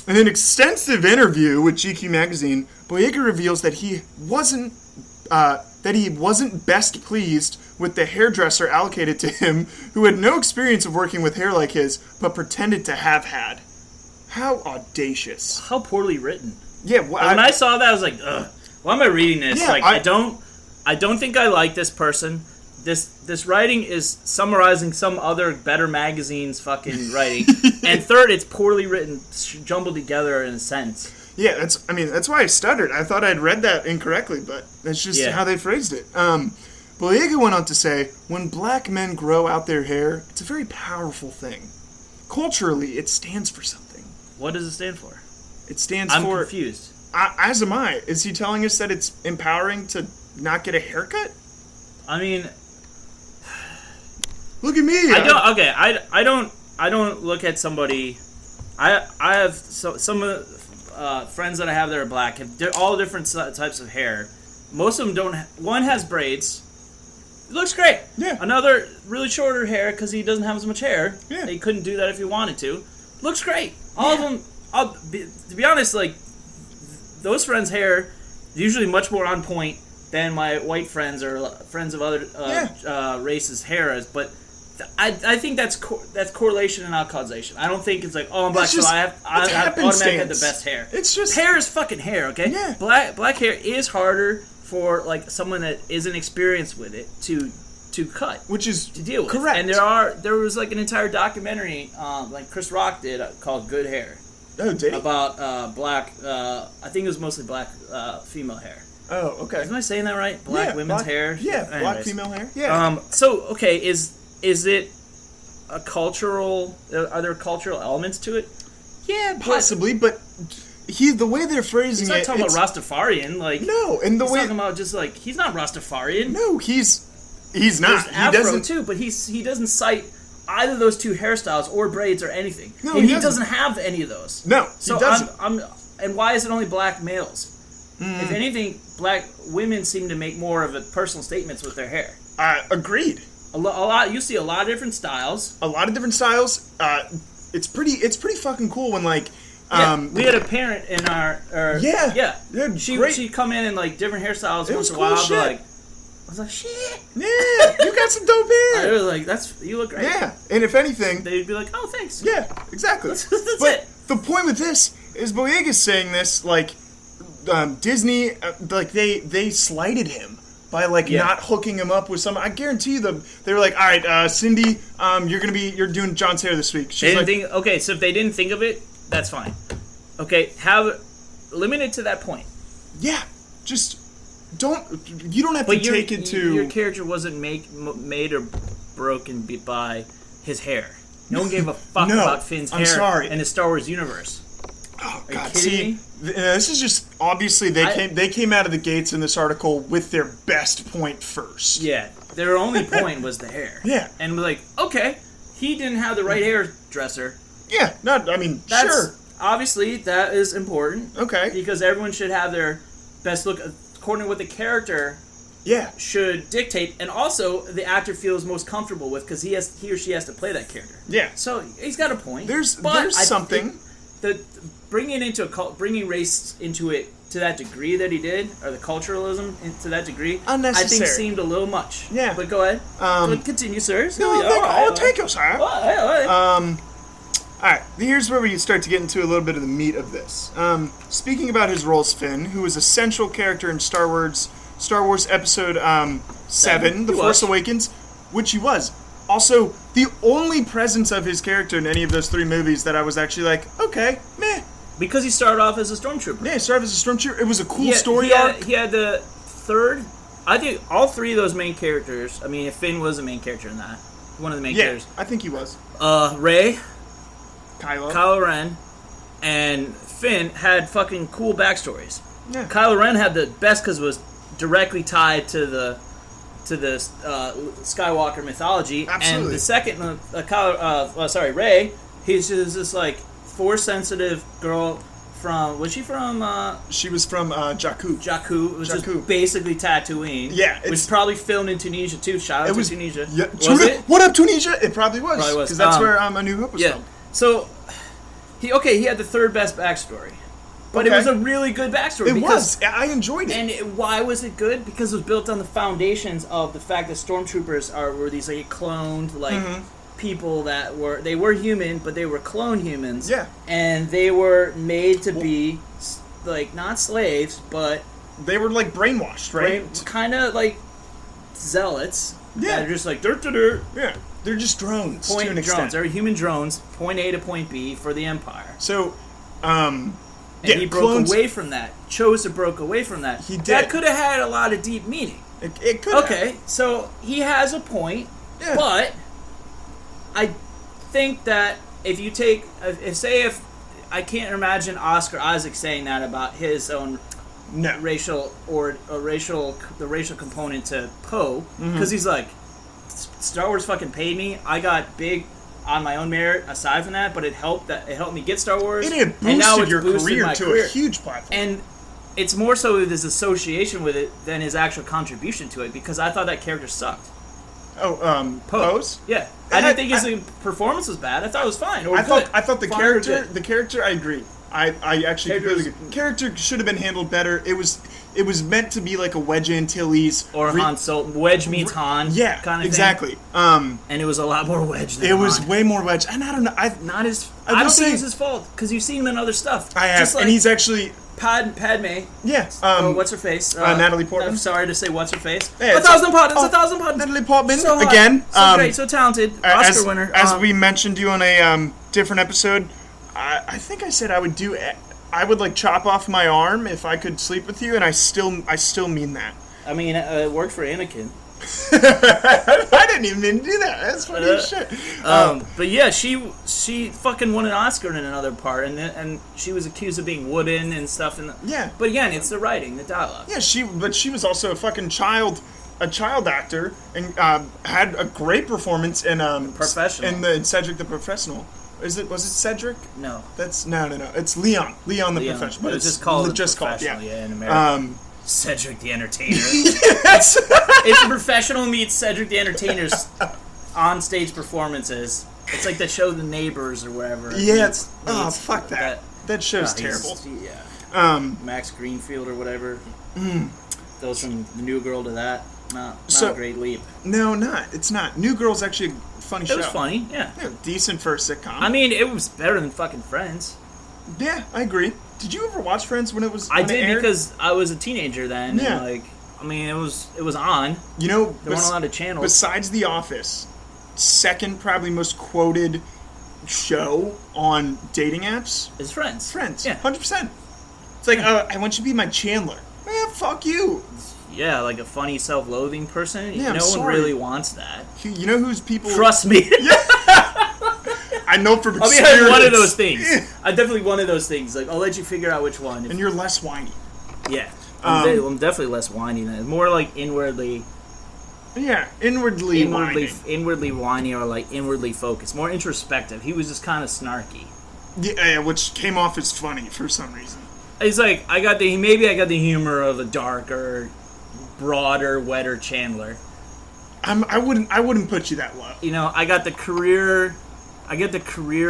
an extensive interview with GQ magazine, Boyega reveals that he wasn't best pleased with the hairdresser allocated to him, who had no experience of working with hair like his, but pretended to have had. How audacious! How poorly written. Yeah. Well, when I saw that, I was like, ugh. Why am I reading this? Yeah, I don't think I like this person. This writing is summarizing some other better magazine's fucking writing. And third, it's poorly written, jumbled together in a sentence. Yeah, that's why I stuttered. I thought I'd read that incorrectly, but that's just how they phrased it. Boyega went on to say, when black men grow out their hair, it's a very powerful thing. Culturally, it stands for something. What does it stand for? It stands I'm for... I'm confused. As am I. Is he telling us that it's empowering to not get a haircut? I mean... Look at me! I don't look at somebody... I have some of the friends that I have that are black have all different types of hair. Most of them don't... One has braids. It looks great. Yeah. Another really shorter hair because he doesn't have as much hair. Yeah. He couldn't do that if he wanted to. Looks great. All of them... to be honest, like... Those friends' hair usually much more on point than my white friends or friends of other races' hair is, but I think that's correlation and not causation. I don't think it's like, oh, I'm black, so I automatically have the best hair. It's just hair is fucking hair, okay? Yeah. Black hair is harder for like someone that isn't experienced with it to cut, which is to deal with. Correct. And there was like an entire documentary like Chris Rock did called Good Hair. Oh, did he? About black, I think it was mostly black female hair. Oh, okay. Am I saying that right? Black women's hair? Yeah, Anyways. Black female hair. Yeah. So, okay, is it a cultural... Are there cultural elements to it? Yeah, possibly, but the way they're phrasing it... He's not talking about Rastafarian, like... No, and the way... He's talking about just, like... He's not Rastafarian. No, he's not. There's Afro, too, but he doesn't cite either of those two hairstyles or braids or anything. No, and he doesn't have any of those. No, so he doesn't. And why is it only black males? If anything, black women seem to make more of a personal statements with their hair. Agreed. A lot. You see a lot of different styles. A lot of different styles. It's pretty fucking cool when like. We had a parent in our. She'd come in like different hairstyles once in a while. Shit. Like, I was like, shit. Yeah, you got some dope hair. I was like, you look great. Yeah, and if anything, they'd be like, oh, thanks. Yeah, exactly. That's but it. The point with this is Boyega's saying this like Disney, like they slighted him by not hooking him up with some. I guarantee you they were like, all right, Cindy, you're doing John's hair this week. She's okay, so if they didn't think of it, that's fine. Okay, limit it to that point. Yeah, just. You don't have to take it to... Your character wasn't made or broken by his hair. No one gave a fuck about Finn's hair in the Star Wars universe. Oh, God, see, this is just... Obviously, they came out of the gates in this article with their best point first. Yeah, their only point was the hair. Yeah. And we're like, okay, he didn't have the right hairdresser. Yeah, sure. Obviously, that is important. Okay. Because everyone should have their best look... according to what the character should dictate, and also the actor feels most comfortable with because he or she has to play that character. Yeah. So he's got a point. There's something. Bringing race into it to that degree that he did, or the culturalism to that degree, unnecessary. I think seemed a little much. Yeah. But go ahead. Continue, sir. Take us, sir. All right, here's where we start to get into a little bit of the meat of this. Speaking about his role as Finn, who was a central character in Star Wars Episode 7, The Force Awakens, which he was. Also, the only presence of his character in any of those three movies that I was actually like, okay, meh. Because he started off as a stormtrooper. Yeah, he started as a stormtrooper. It was a cool story arc. He had the third... I think all three of those main characters... I mean, if Finn was a main character in that. One of the main characters. I think he was. Rey... Kylo Ren and Finn had fucking cool backstories. Yeah. Kylo Ren had the best because it was directly tied to the Skywalker mythology. Absolutely. And the second, Rey, he's just this like force sensitive girl from. Was she from? She was from Jakku. Jakku, which is basically Tatooine. Yeah, which was probably filmed in Tunisia too. Shout out to Tunisia. Yeah, was it? What up, Tunisia? It probably was. Because that's where A New Hope was filmed. So he had the third best backstory. But it was a really good backstory. It was. I enjoyed it. And why was it good? Because it was built on the foundations of the fact that stormtroopers were these like cloned people that were human, but they were cloned humans. Yeah. And they were made to be like not slaves, but they were like brainwashed, right? Kind of like zealots. Yeah. They're just like dirt. Yeah. They're just drones to an extent. They're human drones, point A to point B for the Empire. So, and he broke away from that. Chose to broke away from that. He did. That could have had a lot of deep meaning. It could have. Okay, so he has a point, yeah. But I think that if you take, if I can't imagine Oscar Isaac saying that about his own racial component to Poe, because he's like, Star Wars fucking paid me. I got big on my own merit aside from that, but it helped me get Star Wars. It boosted your career to a huge platform. And it's more so his association with it than his actual contribution to it, because I thought that character sucked. Poe's? Yeah. I didn't think his performance was bad. I thought it was fine. I thought the character, I agree. I actually completely agree. Character should have been handled better. It was meant to be like a Wedge Antilles or Han Solo. Wedge meets Han. Yeah, kind of exactly. Thing. And it was a lot more Wedge than Han. It was way more Wedge. And I don't know. I don't think it's his fault, because you've seen him in other stuff. I have. Just like, and he's actually... Padme. Yeah. What's her face? Natalie Portman. I'm sorry to say what's her face. Yeah, 1,000 pardons. Natalie Portman. So hot, again. So great, so talented. Oscar winner. As we mentioned you on a different episode, I think I said I would like chop off my arm if I could sleep with you, and I still mean that. I mean, it worked for Anakin. I didn't even mean to do that. That's funny as shit. But yeah, she fucking won an Oscar in another part, and she was accused of being wooden and stuff. Yeah. But again, it's the writing, the dialogue. Yeah, she was also a fucking child actor, and had a great performance in Professional. in Cedric the Professional. Was it Cedric? No. That's no. It's Leon the Professional. But it's just called yeah, in America. Cedric the Entertainer. Yes. It's Professional meets Cedric the Entertainer's on-stage performances. It's like the show The Neighbors or whatever. Yeah. Fuck that. That show's terrible. Yeah. Max Greenfield or whatever. Goes from The New Girl to that. Not a great leap. No, it's not. New Girl's actually a funny show. It was funny, yeah. Decent for a sitcom. I mean, it was better than fucking Friends. Yeah, I agree. Did you ever watch Friends when it was? I did, because I was a teenager then. Yeah. And it was on. You know, there weren't a lot of channels. Besides The Office, second probably most quoted show on dating apps is Friends. Friends. Yeah, 100%. It's like, I want you to be my Chandler. Man, fuck you. Yeah, like a funny, self-loathing person. Yeah, no one really wants that. You know who's people? Trust me. Yeah. I know from experience. I mean, one of those things. I'm definitely one of those things. Like, I'll let you figure out which one. And you're less whiny. Yeah. I'm definitely less whiny than more like inwardly. Yeah, inwardly whiny. Inwardly whiny, or like inwardly focused. More introspective. He was just kind of snarky. Yeah, which came off as funny for some reason. He's like, I got the humor of a darker, broader, wetter Chandler. I wouldn't put you that low. You know, I got the career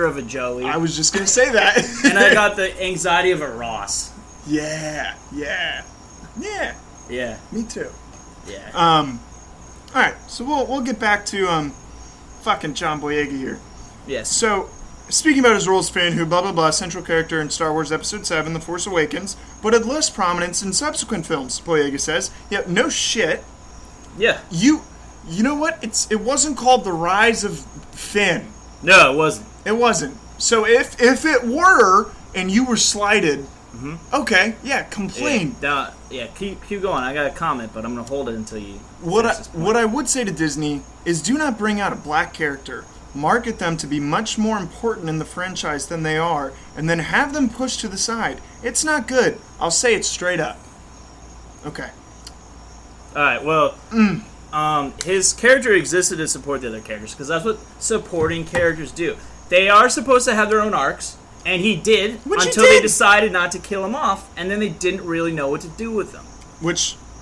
of a Joey. I was just gonna say that. And I got the anxiety of a Ross. Yeah. Me too. Yeah. All right, so we'll get back to fucking John Boyega here. Yes. So, speaking about his role as Finn, who blah blah blah, central character in Star Wars Episode 7, The Force Awakens, but had less prominence in subsequent films. Boyega says, "Yeah, no shit. Yeah. You know what? It wasn't called The Rise of Finn. No, it wasn't. It wasn't. So if it were, and you were slighted, okay, yeah, complain. Yeah, keep going. I got a comment, but I'm gonna hold it until you. What I would say to Disney is, do not bring out a black character market them to be much more important in the franchise than they are, and then have them pushed to the side. It's not good. I'll say it straight up. Okay. Alright, well, his character existed to support the other characters, because that's what supporting characters do. They are supposed to have their own arcs, and he did, until they decided not to kill him off, and then they didn't really know what to do with him.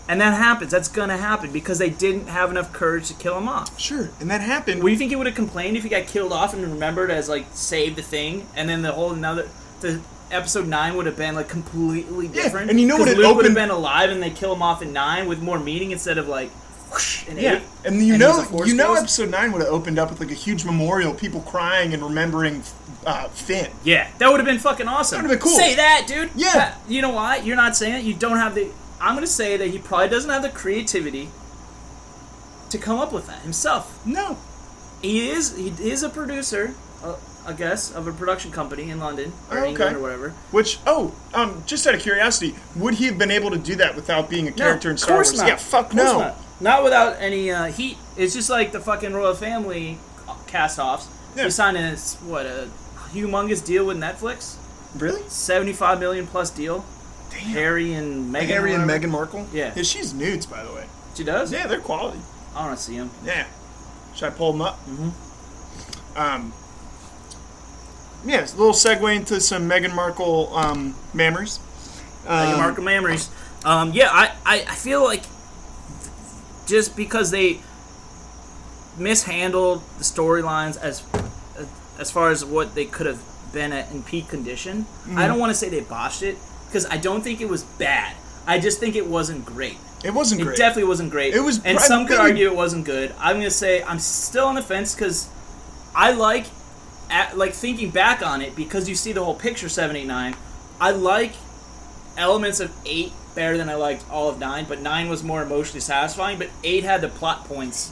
And that happens. That's going to happen, because they didn't have enough courage to kill him off. Sure, and that happened. Would you think he would have complained if he got killed off and remembered as, like, save the thing, and then the episode 9 would have been, like, completely different? Yeah, and you know what it Luke would have been alive, and they kill him off in 9 with more meaning instead of, like, whoosh, in 8. And you know episode 9 would have opened up with, like, a huge memorial, people crying and remembering Finn. Yeah, that would have been fucking awesome. That would have been cool. Say that, dude. Yeah. You know why? You're not saying it. You don't have the... I'm going to say that he probably doesn't have the creativity to come up with that himself. No. He is a producer, I guess, of a production company in London or England or whatever. Which, just out of curiosity, would he have been able to do that without being a character in Star Wars? Not. Yeah, fuck no. Not without any heat. It's just like the fucking Royal Family cast-offs. Yeah. He signed a humongous deal with Netflix. Really? $75 million plus deal. Damn. Harry and Meghan Markle? Yeah. She's nudes, by the way. She does? Yeah, they're quality. I want to see them. Yeah. Should I pull them up? Mm-hmm. Yeah, it's a little segue into some Meghan Markle memories. Meghan Markle memories. I feel like just because they mishandled the storylines as far as what they could have been at in peak condition, I don't want to say they botched it, because I don't think it was bad. I just think it wasn't great. It wasn't great. It definitely wasn't great. It was, and some could argue it wasn't good. I'm going to say I'm still on the fence, because I like thinking back on it, because you see the whole picture, 7, 8, 9. I like elements of 8 better than I liked all of 9, but 9 was more emotionally satisfying, but 8 had the plot points.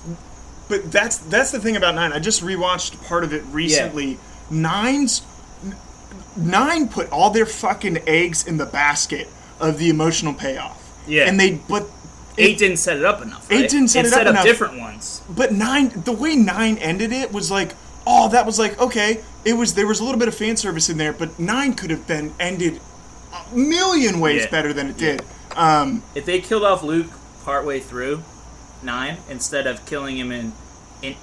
But that's the thing about 9. I just rewatched part of it recently. Yeah. 9 put all their fucking eggs in the basket of the emotional payoff. Yeah. And 8 didn't set it up enough, right? 8 didn't set it up enough. It set up different ones. But 9, the way 9 ended it was like, that was like, okay, there was a little bit of fan service in there, but 9 could have been ended a million ways better than it did. If they killed off Luke partway through 9 instead of killing him in 8,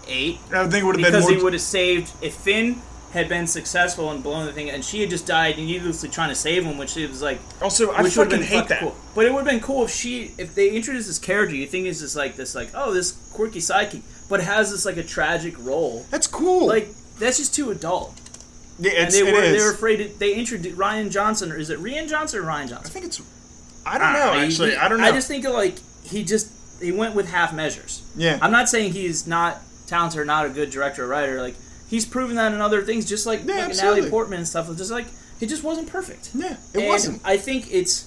I think it would have been more... Because he would have saved... If Finn had been successful in blowing the thing, and she had just died needlessly trying to save him, which it was like... Also, I fucking hate that. Cool. But it would have been cool if they introduced this character, you think it's just like this quirky sidekick, but has this like a tragic role. That's cool. Like, that's just too adult. Yeah, they were afraid they introduced Ryan Johnson, or is it Rian Johnson or Ryan Johnson? I think it's... I don't know, actually. I don't know. I just think like he went with half measures. Yeah. I'm not saying he's not talented or not a good director or writer. Like, he's proven that in other things, just like Natalie Portman and stuff. Just like, it just wasn't perfect. Yeah, it wasn't. I think it's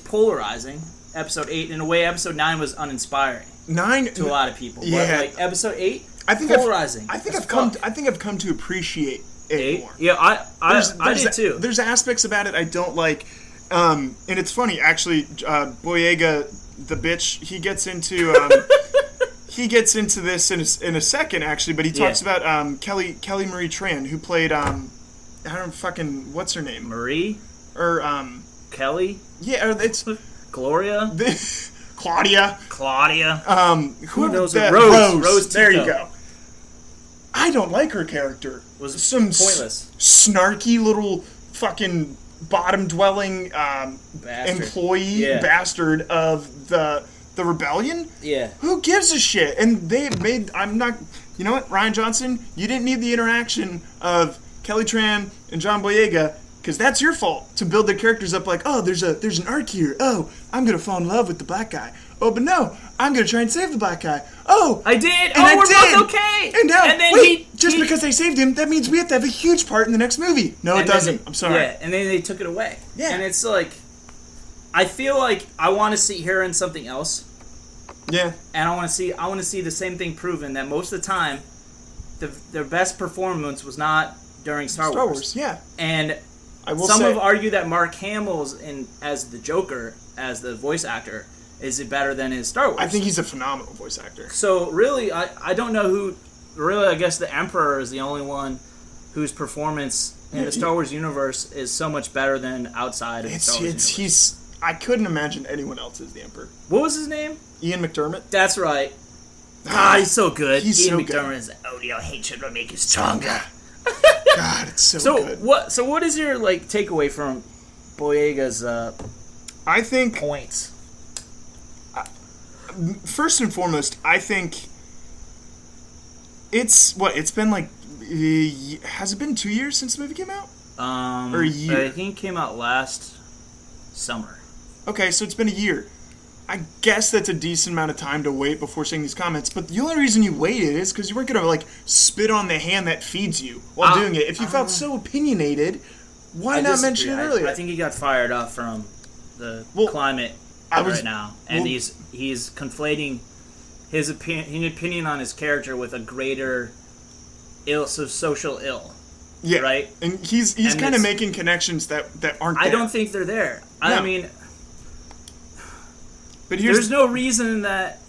polarizing, episode 8. In a way, episode 9 was uninspiring. 9 to a lot of people. Yeah. But like episode 8, I think polarizing. I think I've come to appreciate 8 more. Yeah, I did too. There's aspects about it I don't like. And it's funny, actually, Boyega, the bitch, he gets into this in a second, actually, but he talks about Kelly Marie Tran, who played what's her name? Marie? Or Kelly? Yeah, it's Gloria? Claudia. Who knows that? Rose. There you go. I don't like her character. Was some pointless. Snarky little fucking bottom-dwelling employee bastard of the rebellion. Yeah. Who gives a shit? And they made... You know what, Ryan Johnson? You didn't need the interaction of Kelly Tran and John Boyega, because that's your fault, to build their characters up like, oh, there's an arc here. Oh, I'm going to fall in love with the black guy. Oh, but no, I'm going to try and save the black guy. Oh, I did. And we're both okay. And now, because they saved him, that means we have to have a huge part in the next movie. No, it doesn't. I'm sorry. Yeah, and then they took it away. Yeah. And it's like, I feel like I want to see her in something else. Yeah. And I want to see the same thing proven, that most of the time, their best performance was not during Star Wars. Yeah. And some have argued that Mark Hamill's as the Joker, as the voice actor, is better than his Star Wars. I think he's a phenomenal voice actor. So really, I don't know who really, I guess the Emperor is the only one whose performance in the Star Wars universe is so much better than outside of the Star Wars universe. I couldn't imagine anyone else as the Emperor. What was his name? Ian McDiarmid. That's right. He's so good. Ian McDiarmid is your hatred will make you stronger. God, it's so good. What is your takeaway from Boyega's I think points? First and foremost, I think it's been has it been 2 years since the movie came out? Or a year? I think it came out last summer. Okay, so it's been a year. I guess that's a decent amount of time to wait before saying these comments, but the only reason you waited is because you weren't going to, spit on the hand that feeds you while doing it. If you felt so opinionated, why not mention it earlier? I think he got fired up from the climate right now, and he's conflating his opinion on his character with a greater social ill. Yeah, right. And he's kind of making connections that aren't there. I don't think they're there. No. I mean, but there's no reason that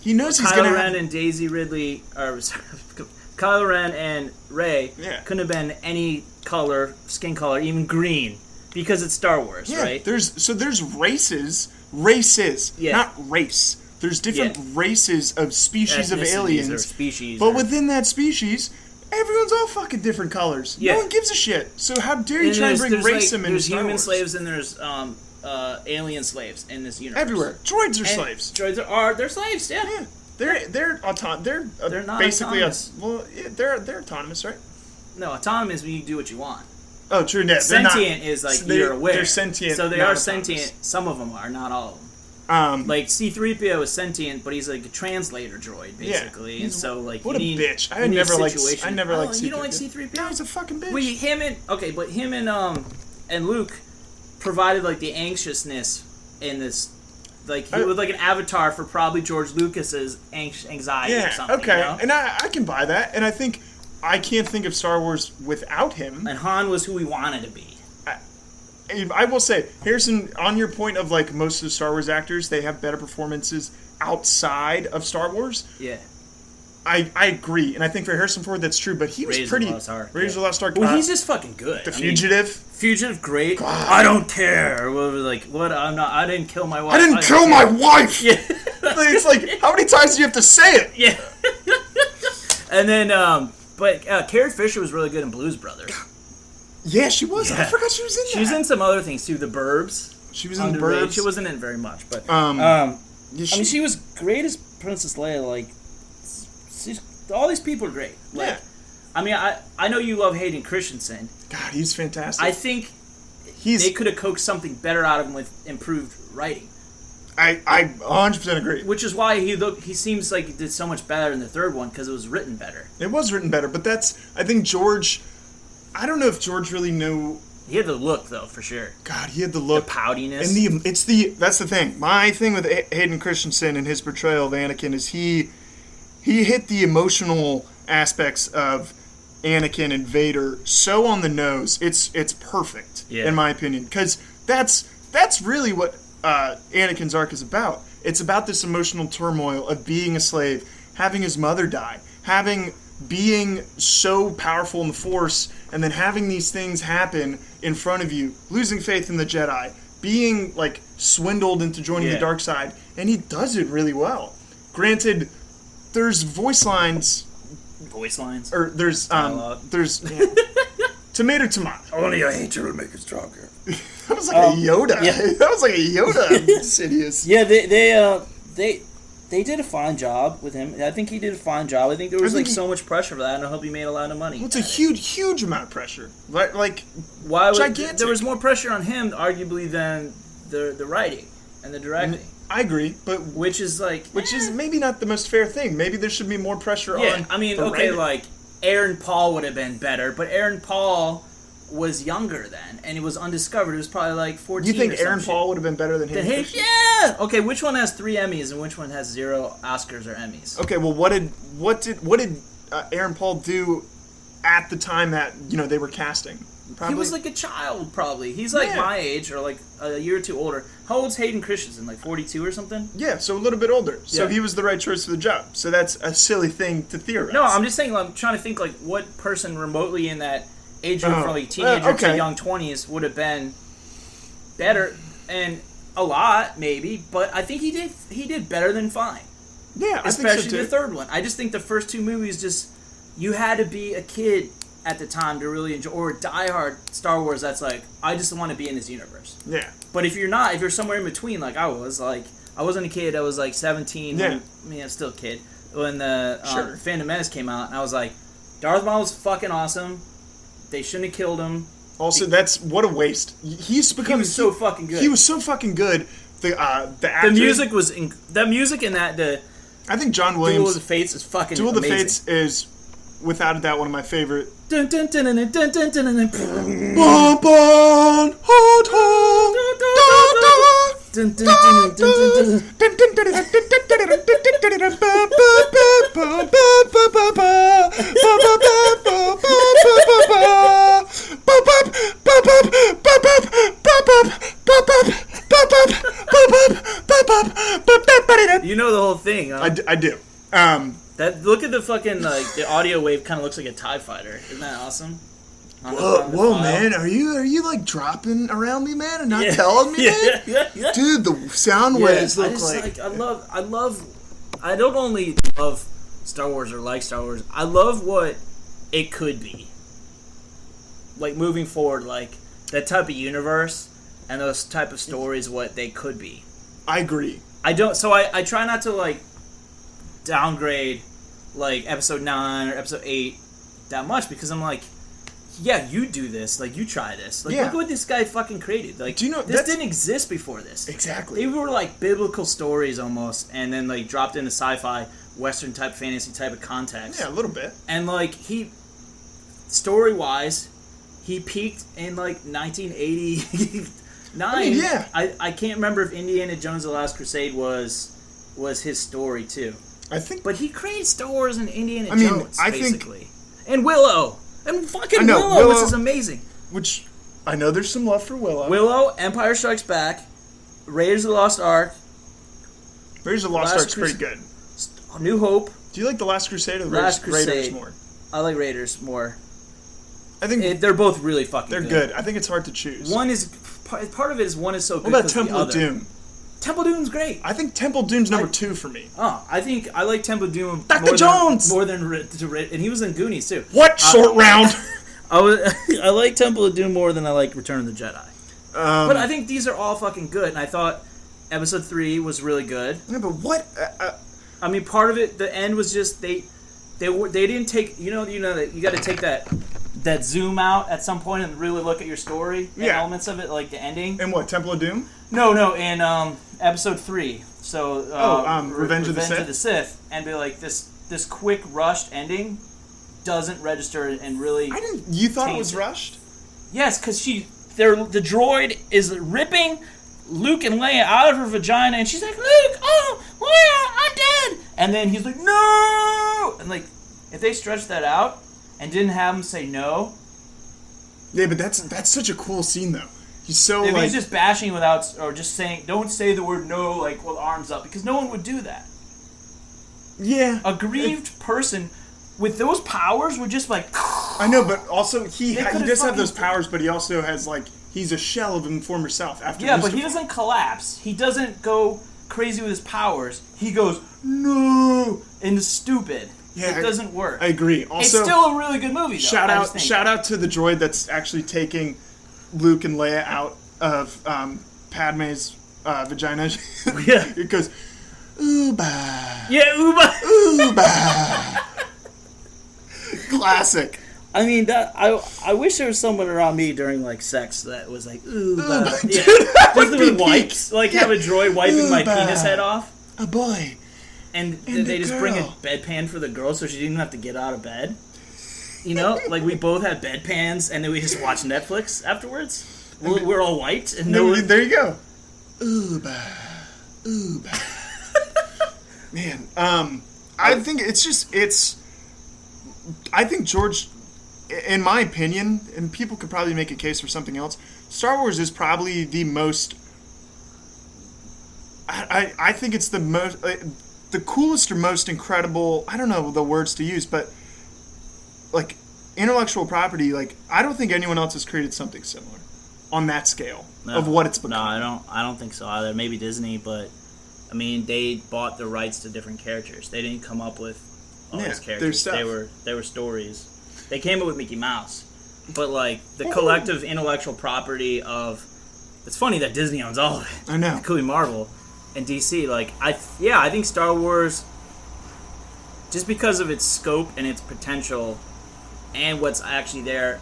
he knows he's Kylo Ren and Daisy Ridley, or Kylo Ren and Rey couldn't have been any color, skin color, even green, because it's Star Wars, right? There's races, not race. There's different races of species of aliens, but within that species, everyone's all fucking different colors. No one gives a shit. So how dare you try and bring racism into Star Wars? There's human slaves and there's alien slaves in this universe. Everywhere, droids are slaves. Droids they're slaves. Yeah. They're not basically they're autonomous, right? No, autonomous when you do what you want. Oh, true. No, sentient is you're aware. They're sentient. So they are sentient. Some of them are, not all of them. C-3PO is sentient, but he's a translator droid, basically. And so, what a bitch. I never liked C-3PO. You don't like C-3PO? No, he's a fucking bitch. But him and Luke provided, the anxiousness in this. He was like an avatar for probably George Lucas's anxiety or something. Okay. You know? And I can buy that. And I can't think of Star Wars without him. And Han was who he wanted to be. I will say, Harrison, on your point of most of the Star Wars actors, they have better performances outside of Star Wars. Yeah. I agree, and I think for Harrison Ford that's true, but he was pretty... Raiders of the Lost Ark. Well, he's just fucking good. The Fugitive. Fugitive, great. God. I don't care. I didn't kill my wife. I didn't kill my wife! Yeah. It's how many times do you have to say it? Yeah. And then, Carrie Fisher was really good in Blues Brothers. Yeah, she was. Yeah. I forgot she was in that. She was in some other things too. The Burbs. She was in The Burbs. She wasn't in very much, but she was great as Princess Leia. All these people are great. I know you love Hayden Christensen. God, he's fantastic. I think they could have coaxed something better out of him with improved writing. I 100% agree. Which is why he seems like he did so much better in the third one, because it was written better. It was written better, but I think George... I don't know if George really knew... He had the look, though, for sure. God, he had the look. The poutiness. And that's the thing. My thing with Hayden Christensen and his portrayal of Anakin is he hit the emotional aspects of Anakin and Vader so on the nose. It's perfect, in my opinion. Because that's really what Anakin's arc is about. It's about this emotional turmoil of being a slave, having his mother die, being so powerful in the Force, and then having these things happen in front of you, losing faith in the Jedi, being swindled into joining the dark side, and he does it really well. Granted, there's voice lines, or there's tomato. Only a hater will make it stronger. That was like a Yoda. Yeah. That was like a Yoda. Insidious. Yeah, they did a fine job with him. I think he did a fine job. I think there was so much pressure for that, and I hope he made a lot of money. Well, it's a huge amount of pressure. Gigantic. There was more pressure on him, arguably, than the writing and the directing. I agree, but which is maybe not the most fair thing. Maybe there should be more pressure on. I mean, Aaron Paul would have been better, but Aaron Paul was younger then, and it was undiscovered. It was probably 14. You think Aaron Paul would have been better than him? Yeah. Okay, which one has 3 Emmys and which one has 0 Oscars or Emmys? Okay, well, what did Aaron Paul do at the time that they were casting? Probably. He was like a child, probably. He's like my age, or like a year or two older. How old's Hayden Christensen? Like 42 or something? Yeah, so a little bit older. So he was the right choice for the job. So that's a silly thing to theorize. No, I'm just saying, I'm trying to think, like, what person remotely in that age group from like teenager to young 20s would have been better, and a lot, maybe, but I think he did better than fine. Yeah, I especially think so too. The third one. I just think the first two movies you had to be a kid at the time to really enjoy, or diehard Star Wars that's like, I just want to be in this universe. Yeah. But if you're somewhere in between, like I was, like, I wasn't a kid, I was like 17, I mean, I'm still a kid, when the Phantom Menace came out, and I was like, Darth Maul was fucking awesome, they shouldn't have killed him. Also, what a waste. He was so fucking good. He was so fucking good. The actor, the music was, the music in that, I think John Williams, Duel of the Fates is fucking Duel of the amazing. Fates is, without a doubt, one of my favorite. Dun, dun, dun, dun, dun, dun, dun, dun, dun, dun. Bon, bon, hot, hot, Dun, dun, dun, dun, dun, You know the whole thing, huh? I do. Look at the fucking, like, the audio wave kind of looks like a TIE fighter. Isn't that awesome? Whoa, man! Are you like dropping around me, man, and not telling me, man? Dude, the sound waves look like. I don't only love Star Wars or like Star Wars. I love what it could be. Like moving forward, like that type of universe and those type of stories, what they could be. I agree. I try not to like downgrade like episode 9 or episode 8 that much, because I'm like, yeah, you do this. Like, you try this. Like, look what this guy fucking created. Like, do you know, this didn't exist before this. Exactly. They were, like, biblical stories almost, and then, like, dropped into sci-fi, Western-type, fantasy-type of context. Yeah, a little bit. And, like, story-wise, he peaked in, like, 1989. I mean, yeah. I can't remember if Indiana Jones The Last Crusade was his story, too. I think... But he created Star Wars and Indiana Jones, basically. And Willow! And fucking Willow, which is amazing. Which, I know there's some love for Willow. Willow, Empire Strikes Back, Raiders of the Lost Ark. Raiders of the Lost Ark's pretty good. New Hope. Do you like The Last Crusade or the Raiders more? I like Raiders more. I think they're both really fucking good. They're good. I think it's hard to choose. One is... Part of it is one is so good. What about Temple of Doom? Temple Doom's great. I think Temple Doom's number 2 for me. Oh, I think I like Temple Doom Dr. Jones! more than and he was in Goonies too. What? Short round? I like Temple of Doom more than I like Return of the Jedi. But I think these are all fucking good, and I thought Episode 3 was really good. Yeah, but what? I mean, part of it, the end was just they didn't take you know that you got to take that zoom out at some point and really look at your story and elements of it, like the ending. And what, Temple of Doom? No, in Episode 3. So Revenge of the Sith, and be like this quick rushed ending doesn't register and really. You thought it was rushed? Yes, because the droid is ripping Luke and Leia out of her vagina, and she's like, Luke, oh, Leia, I'm dead. And then he's like, no, and like if they stretched that out and didn't have him say no. Yeah, but that's such a cool scene though. He's so if he's just bashing without, or just saying, don't say the word no, like with arms up, because no one would do that. Yeah. A grieved person with those powers would just like. I know, but also he does have those powers, but he also has like he's a shell of his former self after. Yeah, but he doesn't collapse. He doesn't go crazy with his powers. He goes no and is stupid. Yeah, it doesn't work. I agree. Also, it's still a really good movie. Though, shout out to the droid that's actually taking Luke and Leia out of Padme's vagina. Yeah. It goes, Uba. Yeah, Uba. Uba. Classic. I mean, I wish there was someone around me during like sex that was like, Uba. Yeah. Just with wipes. Like have a droid wiping my penis head off. A boy. And they just bring a bedpan for the girl so she didn't have to get out of bed. You know? Like, we both had bedpans, and then we just watched Netflix afterwards. We're all white. And there you go. Uba. Man, I think I think George in my opinion, and people could probably make a case for something else, Star Wars is probably the most... I think it's the most... the coolest or most incredible... I don't know the words to use, but... like, intellectual property, like, I don't think anyone else has created something similar on that scale of what it's become. No, I don't think so either. Maybe Disney, but... I mean, they bought the rights to different characters. They didn't come up with all these characters. They were stories. They came up with Mickey Mouse. But, like, the collective intellectual property of... It's funny that Disney owns all of it. I know. Including Marvel and DC. Like, I think Star Wars, just because of its scope and its potential and what's actually there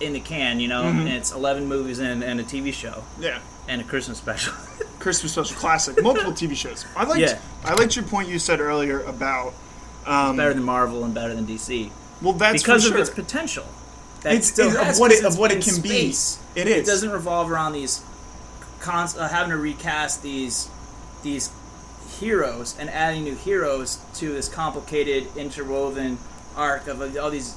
in the can, you know? And it's 11 movies and a TV show. Yeah. And a Christmas special. Christmas special classic. Multiple TV shows. I liked your point you said earlier about... it's better than Marvel and better than DC. Well, that's because for sure. of its potential. Of what it can space. Be. It is. It doesn't revolve around these having to recast these heroes and adding new heroes to this complicated interwoven arc of all these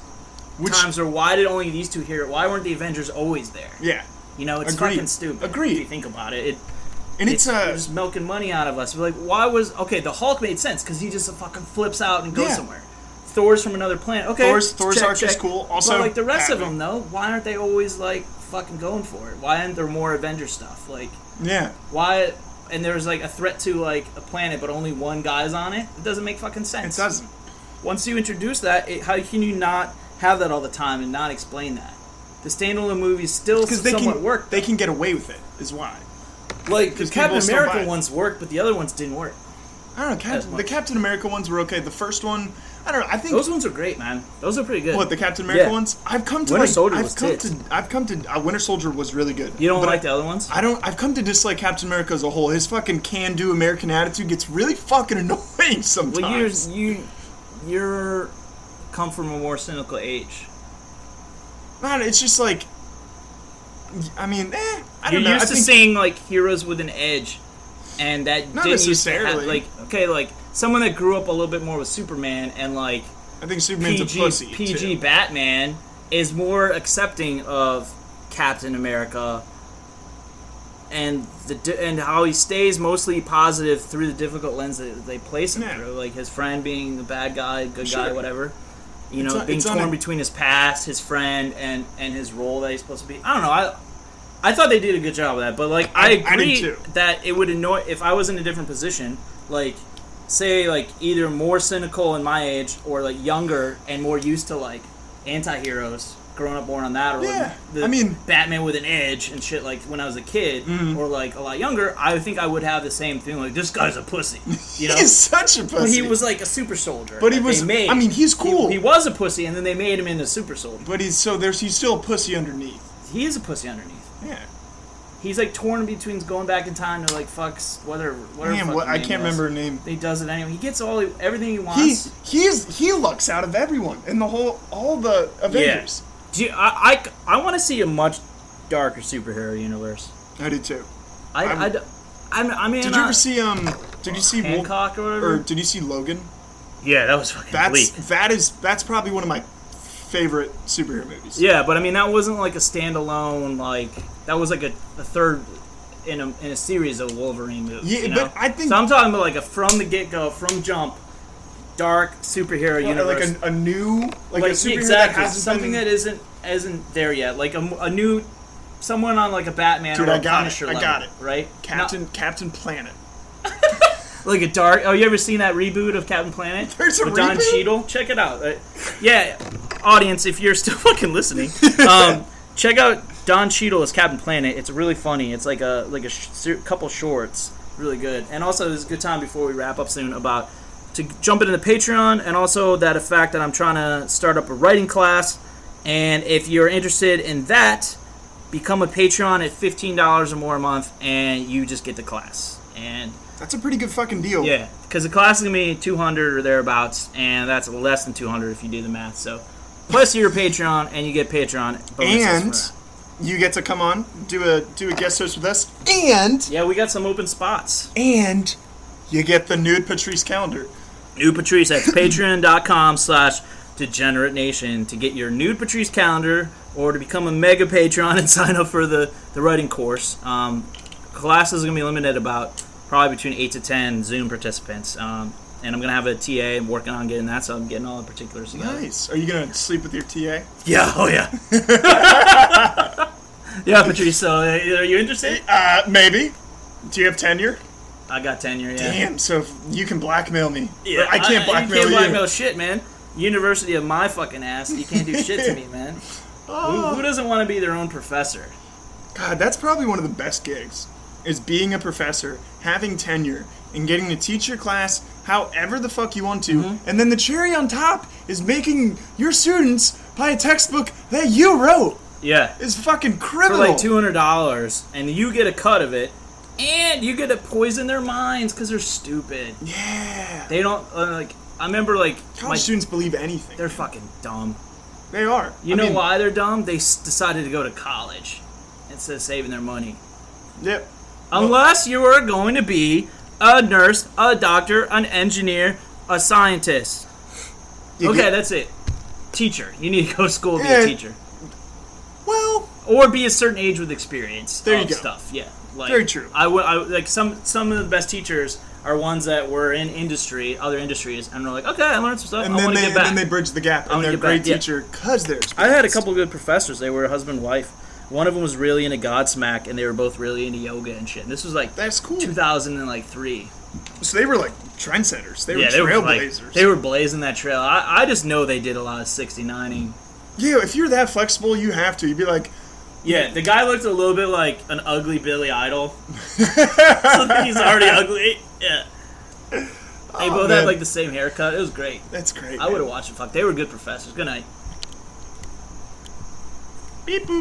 times. Or why did only these two heroes? Why weren't the Avengers always there? Yeah. You know, it's fucking stupid. Agreed. If you think about it. And it's just milking money out of us. We're like, why was... Okay, the Hulk made sense, because he just fucking flips out and goes somewhere. Thor's from another planet. Okay, Thor's arc is cool. Also, but, like, the rest of them, though, why aren't they always, like, fucking going for it? Why aren't there more Avenger stuff? Like... Yeah. Why... And there's, like, a threat to, like, a planet, but only one guy's on it? It doesn't make fucking sense. It doesn't. Once you introduce that, how can you not have that all the time and not explain that? The standalone movies still somewhat work. They can get away with it, is why. Like, the Captain America ones worked, but the other ones didn't work. I don't know. The Captain America ones were okay. The first one, I don't know. I think those ones are great, man. Those are pretty good. What, the Captain America ones? I've come to Winter Soldier was Winter Soldier was really good. You don't like the other ones? I've come to dislike Captain America as a whole. His fucking can-do American attitude gets really fucking annoying sometimes. Well, you're come from a more cynical age. Man, it's just like, I mean, I don't know. You're used to seeing, like, heroes with an edge, and that not didn't used to necessarily. have, like, someone that grew up a little bit more with Superman, and, like, I think Superman's a pussy, PG Batman is more accepting of Captain America, and how he stays mostly positive through the difficult lens that they place him through, like his friend being the bad guy, good guy, whatever. You know, being torn between his past, his friend, and his role that he's supposed to be. I don't know. I thought they did a good job of that, but, like, I agree that it would annoy if I was in a different position, like, say, like, either more cynical in my age or, like, younger and more used to, like, anti-heroes, growing up more on that, or like Batman with an edge and shit, like, when I was a kid, or, like, a lot younger, I think I would have the same thing, like, this guy's a pussy, you know? He's such a pussy. But he was, like, a super soldier. But he was, he's cool. He was a pussy, and then they made him into a super soldier. But he's still a pussy underneath. He is a pussy underneath. Yeah. He's, like, torn between going back in time to, like, fucks, whatever. I can't remember her name. He does it anyway. He gets everything he wants. He lucks out of everyone in all the Avengers. Yeah. I want to see a much darker superhero universe. I do too. I mean, did you ever see Did you see Hancock or whatever? Or did you see Logan? Yeah, that was fucking bleak. That's probably one of my favorite superhero movies. Yeah, but I mean that wasn't like a standalone, like that was like a third in a series of Wolverine movies. Yeah, you know? but I think so. I'm talking about like a from the get go, from jump, dark superhero universe, like a new, like a superhero that hasn't something that isn't there yet, like a new someone on like a Batman or a Punisher level, got it. Right? Captain Planet. Like a dark. Oh, you ever seen that reboot of Captain Planet? There's a with reboot? Don Cheadle. Check it out. Yeah, audience, if you're still fucking listening, check out Don Cheadle as Captain Planet. It's really funny. It's like a couple shorts, really good. And also, this is a good time before we wrap up soon to jump into the Patreon, and also that fact that I'm trying to start up a writing class. And if you're interested in that, become a Patreon at $15 or more a month, and you just get the class. And that's a pretty good fucking deal. Yeah, because the class is going to be 200 or thereabouts, and that's less than 200 if you do the math. So, plus you're a Patreon, and you get Patreon bonuses. And you get to come on, do a guest host with us, and yeah, we got some open spots. And you get the Nude Patrice calendar. Nude Patrice at patreon.com/ Degenerate Nation to get your nude Patrice calendar or to become a mega Patreon and sign up for the writing course. Classes are going to be limited about probably between 8 to 10 Zoom participants. And I'm going to have a TA. I'm working on getting that, so I'm getting all the particulars together. Nice. Are you going to sleep with your TA? Yeah, oh yeah. Yeah, Patrice, so are you interested? Maybe. Do you have tenure? I got tenure, yeah. Damn, so if you can blackmail me. Yeah, I can't blackmail you. You can't blackmail shit, man. University of my fucking ass. You can't do shit to me, man. Who doesn't want to be their own professor? God, that's probably one of the best gigs, is being a professor, having tenure, and getting to teach your class however the fuck you want to, and then the cherry on top is making your students buy a textbook that you wrote. Yeah. It's fucking criminal. For like $200, and you get a cut of it, and you get to poison their minds because they're stupid. Yeah. They don't, I remember, college students believe anything. They're fucking dumb. They are. You know why they're dumb? They decided to go to college instead of saving their money. Yep. Unless you are going to be a nurse, a doctor, an engineer, a scientist. Okay, that's it. Teacher. You need to go to school to be a teacher. Well, or be a certain age with experience. There you go. Stuff. Yeah. Very true. I like some of the best teachers are ones that were in other industries, and they're like, okay, I learned some stuff. I want to get back. And then they bridge the gap, and they're a great teacher because they're experienced. I had a couple of good professors. They were husband and wife. One of them was really into Godsmack, and they were both really into yoga and shit. And this was that's cool. 2003. So they were like trendsetters. They were trailblazers. They were blazing that trail. I just know they did a lot of 60-90. Yeah, if you're that flexible, you have to. You'd be like... Yeah, the guy looked a little bit like an ugly Billy Idol. So he's already ugly. Yeah. They both had like the same haircut. It was great. That's great. I would have watched it. Fuck, they were good professors. Good night. Beep boop.